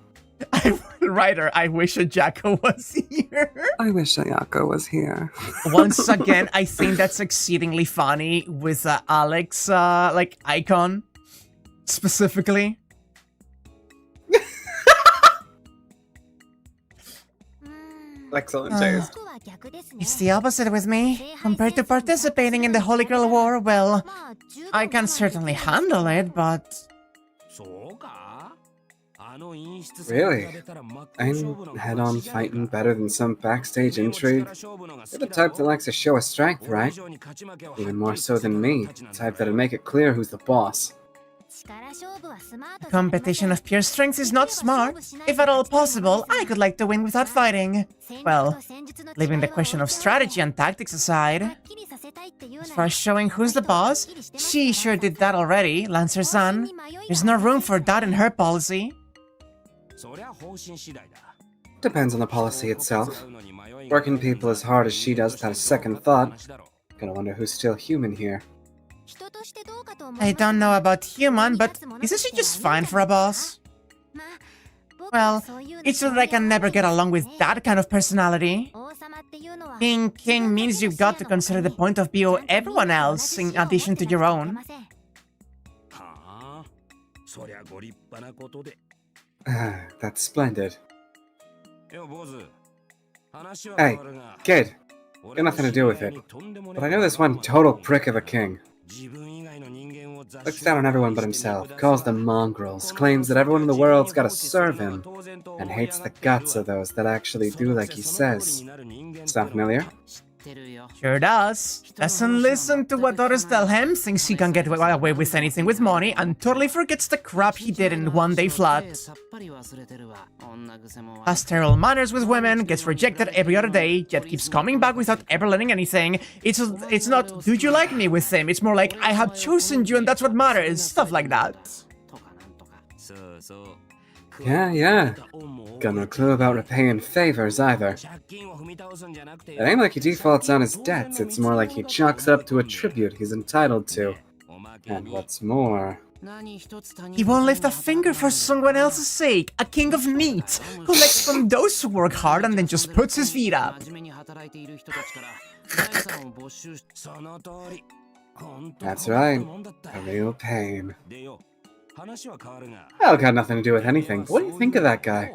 Ryder, I wish a Jacko was here. I wish Ayako was here. Once again, I think that's exceedingly funny with Alex, icon. Specifically. Excellent taste. It's the opposite with me. Compared to participating in the Holy Grail War, well, I can certainly handle it, but... Really? I'm head-on fighting better than some backstage intrigue? You're the type that likes to show a strength, right? Even more so than me, the type that'd make it clear who's the boss. The competition of pure strength is not smart. If at all possible, I could like to win without fighting. Well, leaving the question of strategy and tactics aside. As far as showing who's the boss, she sure did that already, Lancer-san. There's no room for that in her policy. Depends on the policy itself. Working people as hard as she does without a second thought. Gotta wonder who's still human here. I don't know about human, but isn't she just fine for a boss? Well, it's true that I can never get along with that kind of personality. Being king means you've got to consider the point of view of everyone else in addition to your own. That's splendid. Hey, kid. Got nothing to do with it. But I know this one total prick of a king. Looks down on everyone but himself, calls them mongrels, claims that everyone in the world's gotta serve him, and hates the guts of those that actually do like he says. Sound familiar? Sure does. Doesn't listen to what others tell him, thinks he can get away with anything with money, and totally forgets the crap he did in one day flat. Has terrible manners with women, gets rejected every other day, yet keeps coming back without ever learning anything. It's not, do you like me with him? It's more like, I have chosen you and that's what matters. Stuff like that. Yeah. Got no clue about repaying favors either. It ain't like he defaults on his debts, it's more like he chalks it up to a tribute he's entitled to. And what's more... He won't lift a finger for someone else's sake, a king of meat, collects from those who work hard and then just puts his feet up. That's right, a real pain. Well, got nothing to do with anything, but what do you think of that guy?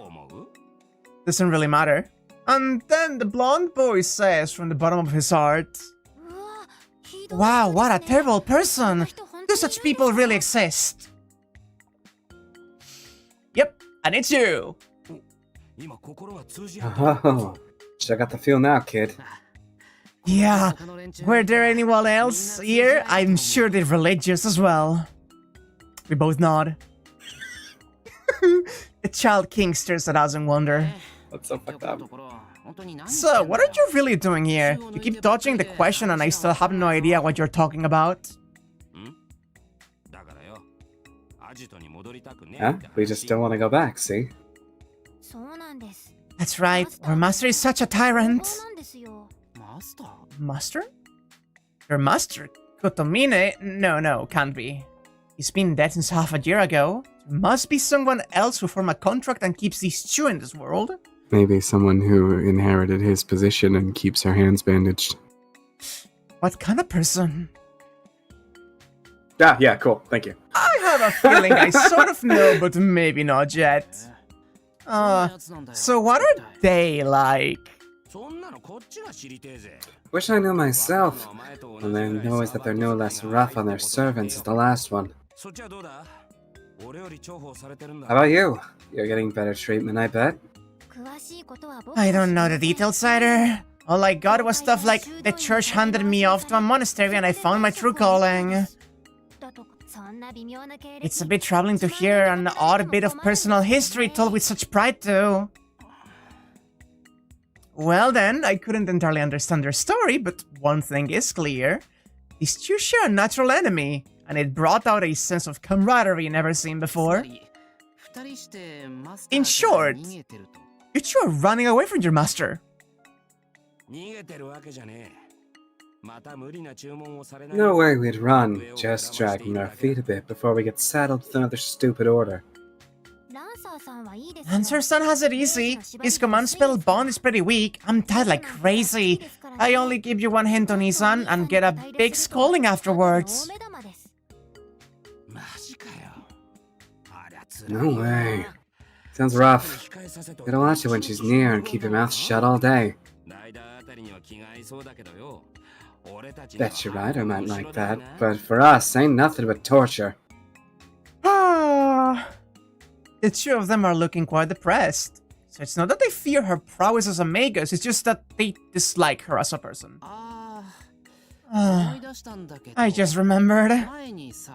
Doesn't really matter. And then the blonde boy says from the bottom of his heart, wow, what a terrible person! Do such people really exist? Yep, and it's you! Oh, sure got the feel now, kid. Yeah, were there anyone else here? I'm sure they're religious as well. We both nod. The child king stares at us in wonder. That's so fucked up. So, what are you really doing here? You keep dodging the question and I still have no idea what you're talking about. Huh? We just don't want to go back, see? That's right, our master is such a tyrant. Master? Your master? Kotomine? No, can't be. He's been dead since half a year ago. There must be someone else who formed a contract and keeps these two in this world. Maybe someone who inherited his position and keeps her hands bandaged. What kind of person? Yeah, cool, thank you. I have a feeling I sort of know, but maybe not yet. So what are they like? Wish I knew myself. And I know is that they're no less rough on their servants as the last one. How about you? You're getting better treatment, I bet. I don't know the details, Cider. All I got was stuff like, the church handed me off to a monastery and I found my true calling. It's a bit troubling to hear an odd bit of personal history told with such pride, too. Well then, I couldn't entirely understand their story, but one thing is clear. These two share a natural enemy, and it brought out a sense of camaraderie never seen before. In short, you two are running away from your master. No way we'd run, just dragging our feet a bit before we get saddled with another stupid order. Lancer-san has it easy. His command spell bond is pretty weak. I'm tired like crazy. I only give you one hint on Isan and get a big scolding afterwards. No way. Sounds rough. Gotta watch her when she's near and keep your mouth shut all day. Bet you're right, I might like that, but for us, ain't nothing but torture. Ah, the two of them are looking quite depressed. So it's not that they fear her prowess as a magus, it's just that they dislike her as a person. I just remembered.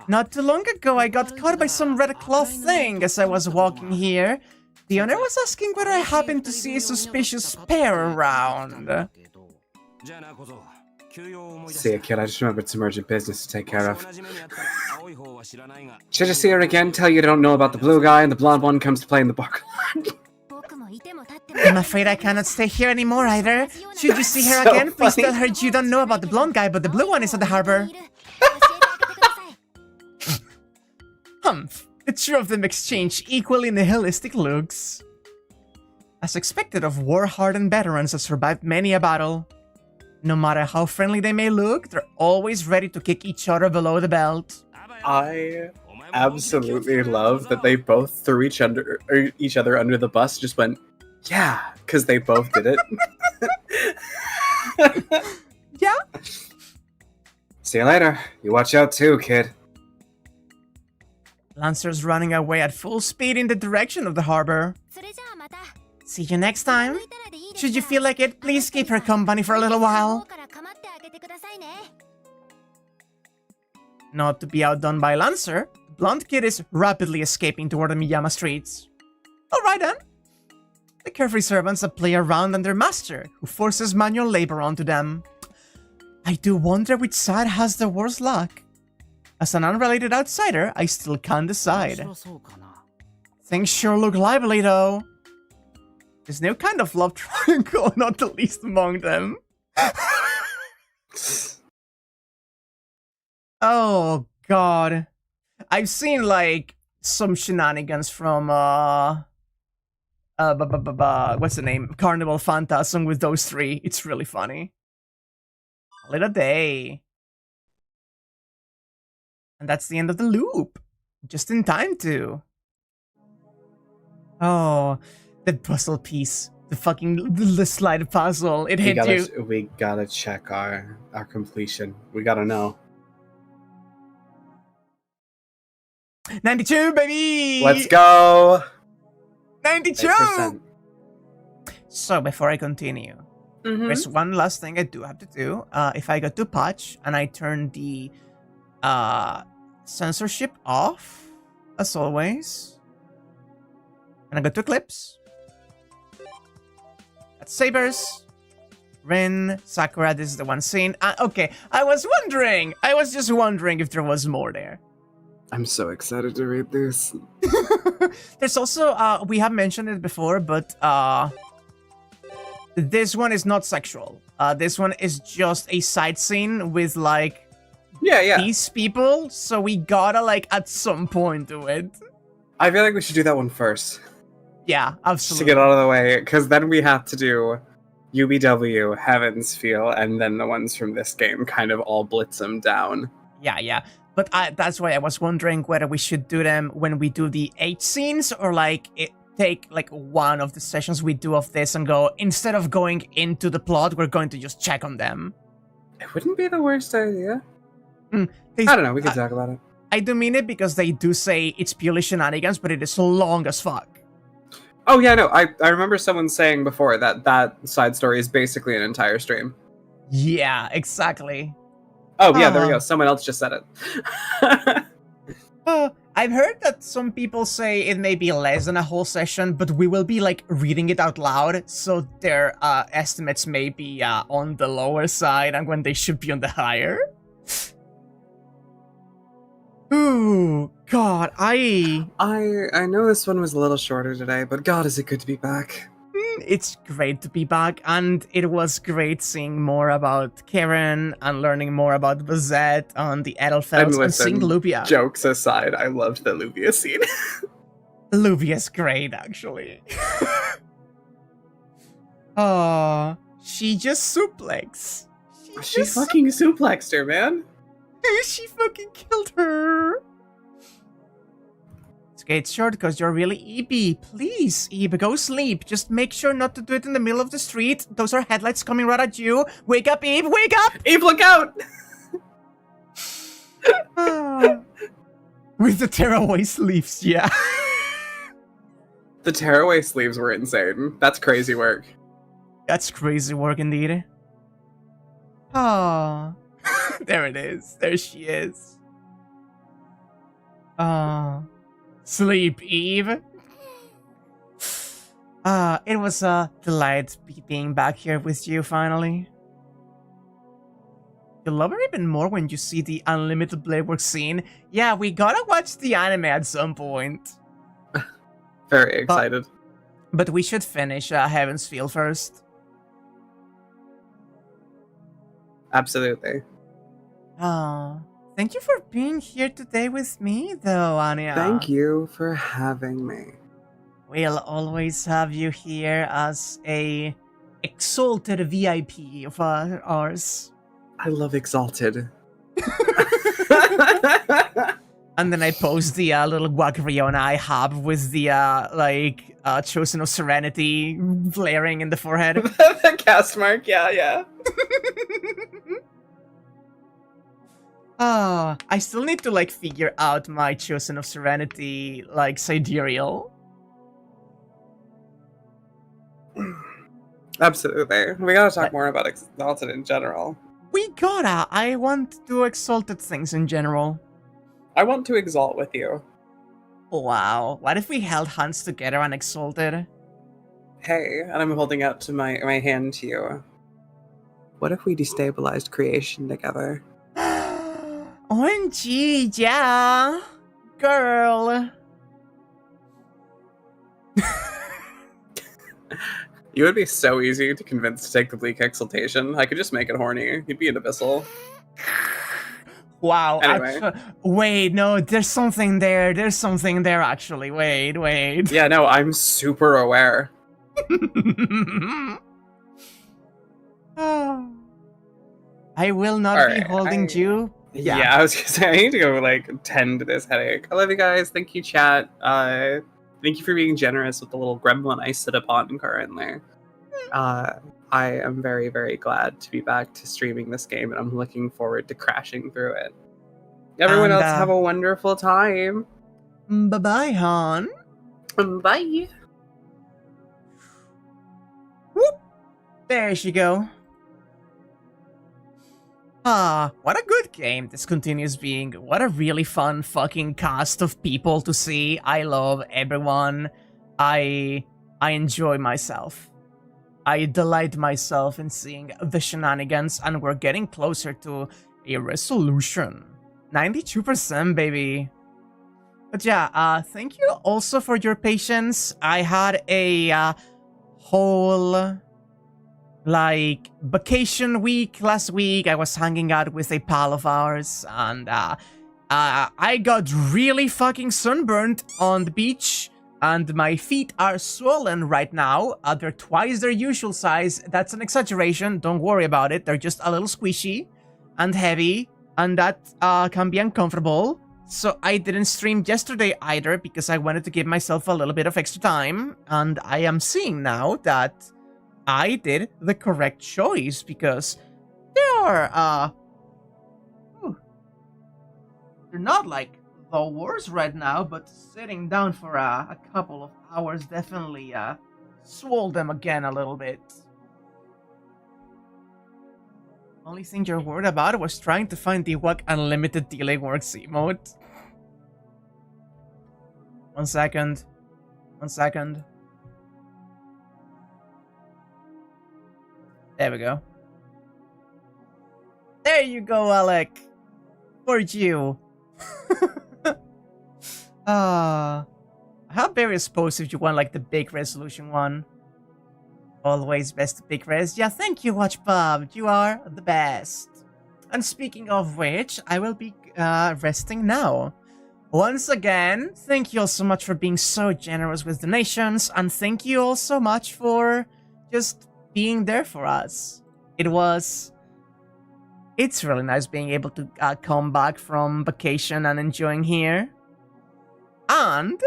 Not too long ago, I got caught by some red cloth thing as I was walking here. The owner was asking whether I happened to see a suspicious pair around. See ya, kid, I just remembered some urgent business to take care of. Should you see her again, tell you don't know about the blue guy and the blonde one comes to play in the bar. I'm afraid I cannot stay here anymore either. Should you see her So again, please funny. tell her you don't know about the blonde guy, but the blue one is at the harbor. Humph. The two of them exchange equally nihilistic looks. As expected of war-hardened veterans that survived many a battle. No matter how friendly they may look, they're always ready to kick each other below the belt. I absolutely love that they both threw each other under the bus, just went, yeah, because they both did it. Yeah? See you later. You watch out too, kid. Lancer's running away at full speed in the direction of the harbor. See you next time. Should you feel like it, please keep her company for a little while. Not to be outdone by Lancer, Blonde Kid is rapidly escaping toward the Miyama streets. Alright then. The carefree servants that play around on their master, who forces manual labor onto them. I do wonder which side has the worst luck. As an unrelated outsider, I still can't decide. Things sure look lively though. This new kind of love triangle, not the least among them. Oh god. I've seen like some shenanigans from what's the name? Carnival Phantasm with those three. It's really funny. A little day. And that's the end of the loop. Just in time too. Oh, the puzzle piece. The slide puzzle. It hit you. We gotta check our completion. We gotta know. 92, baby! Let's go! 92! 8%. So, before I continue, there's one last thing I do have to do. If I go to patch and I turn the censorship off, as always, and I go to clips, that's Sabers, Rin, Sakura, this is the one scene. Okay, I was just wondering if there was more there. I'm so excited to read this. There's also, we have mentioned it before, but this one is not sexual. This one is just a side scene with, like, these people, so we gotta, like, at some point do it. I feel like we should do that one first. Yeah, absolutely. To get out of the way, because then we have to do UBW, Heaven's Feel, and then the ones from this game kind of all blitz them down. Yeah. But that's why I was wondering whether we should do them when we do the 8 scenes, or, like, take, like, one of the sessions we do of this and go, instead of going into the plot, we're going to just check on them. It wouldn't be the worst idea. I don't know, we can talk about it. I do mean it because they do say it's purely shenanigans, but it is long as fuck. Oh yeah, no, I remember someone saying before that side story is basically an entire stream. Yeah, exactly. Oh yeah, there we go. Someone else just said it. I've heard that some people say it may be less than a whole session, but we will be, like, reading it out loud, so their estimates may be on the lower side and when they should be on the higher. Ooh, God, I know this one was a little shorter today, but God, is it good to be back. It's great to be back, and it was great seeing more about Caren and learning more about Bazette and the Edelfels and seeing Luvia. Jokes aside, I loved the Luvia scene. Luvia's great, actually. Oh, she just suplexed. She fucking suplexed her, man. She fucking killed her. Okay, it's short because you're really Ebe. Please, Ebe, go sleep. Just make sure not to do it in the middle of the street. Those are headlights coming right at you. Wake up, Ebe, wake up! Ebe, look out! With the tearaway sleeves, yeah. The tearaway sleeves were insane. That's crazy work. That's crazy work indeed. Oh, there it is. There she is. Sleep, Eve. It was a delight being back here with you finally. You'll love her even more when you see the Unlimited Blade Work scene. Yeah, we gotta watch the anime at some point. Very excited. But we should finish Heaven's Feel first. Absolutely. Thank you for being here today with me, though, Anya. Thank you for having me. We'll always have you here as a exalted VIP of ours. I love exalted. And then I post the little Wakraya on IHOB with the Chosen of Serenity flaring in the forehead. The cast mark, yeah. I still need to figure out my Chosen of Serenity sidereal. Absolutely. We gotta talk more about Exalted in general. We gotta. I want to do exalted things in general. I want to exalt with you. Wow. What if we held hands together and exalted? Hey, and I'm holding out to my hand to you. What if we destabilized creation together? OMG, yeah. Girl. You would be so easy to convince to take the Bleak Exaltation. I could just make it horny. You'd be an abyssal. Wow. Anyway. Wait, no, there's something there. There's something there, actually. Wait. Yeah, no, I'm super aware. I will not be holding you. Yeah, I was gonna say, I need to go, tend to this headache. I love you guys. Thank you, chat. Thank you for being generous with the little gremlin I sit upon currently. I am very, very glad to be back to streaming this game, and I'm looking forward to crashing through it. Everyone else have a wonderful time. Bye-bye, hon. Bye. Whoop. There she go. What a good game this continues being. What a really fun fucking cast of people to see. I love everyone. I enjoy myself. I delight myself in seeing the shenanigans, and we're getting closer to a resolution. 92%, baby. But yeah, thank you also for your patience. I had a whole vacation week last week. I was hanging out with a pal of ours, and I got really fucking sunburned on the beach, and my feet are swollen right now. They're twice their usual size. That's an exaggeration. Don't worry about it. They're just a little squishy and heavy, and that can be uncomfortable. So I didn't stream yesterday either because I wanted to give myself a little bit of extra time, and I am seeing now that I did the correct choice because they're not the worst right now, but sitting down for a couple of hours definitely swole them again a little bit. Only thing you're worried about was trying to find the WAC Unlimited Delay Works emote. 1 second. 1 second. There we go. There you go, Alec. For you. How very suppose if you want like the big resolution one. Always best to pick res. Yeah, thank you, Watch Bob. You are the best. And speaking of which, I will be resting now. Once again, thank you all so much for being so generous with donations, and thank you all so much for just being there for us. It's really nice being able to come back from vacation and enjoying here. And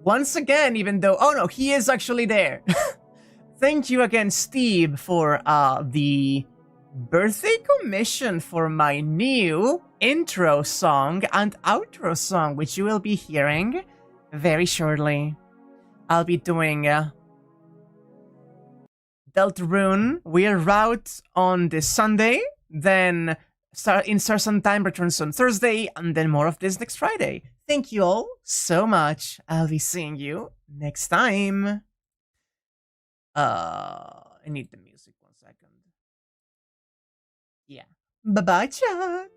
once again, even though, oh no, he is actually there. Thank you again, Steve, for the birthday commission for my new intro song and outro song, which you will be hearing very shortly. I'll be doing Deltarune. We're out on this Sunday, then in Starsun Time returns on Thursday, and then more of this next Friday. Thank you all so much. I'll be seeing you next time. I need the music 1 second. Yeah. Bye-bye, chat.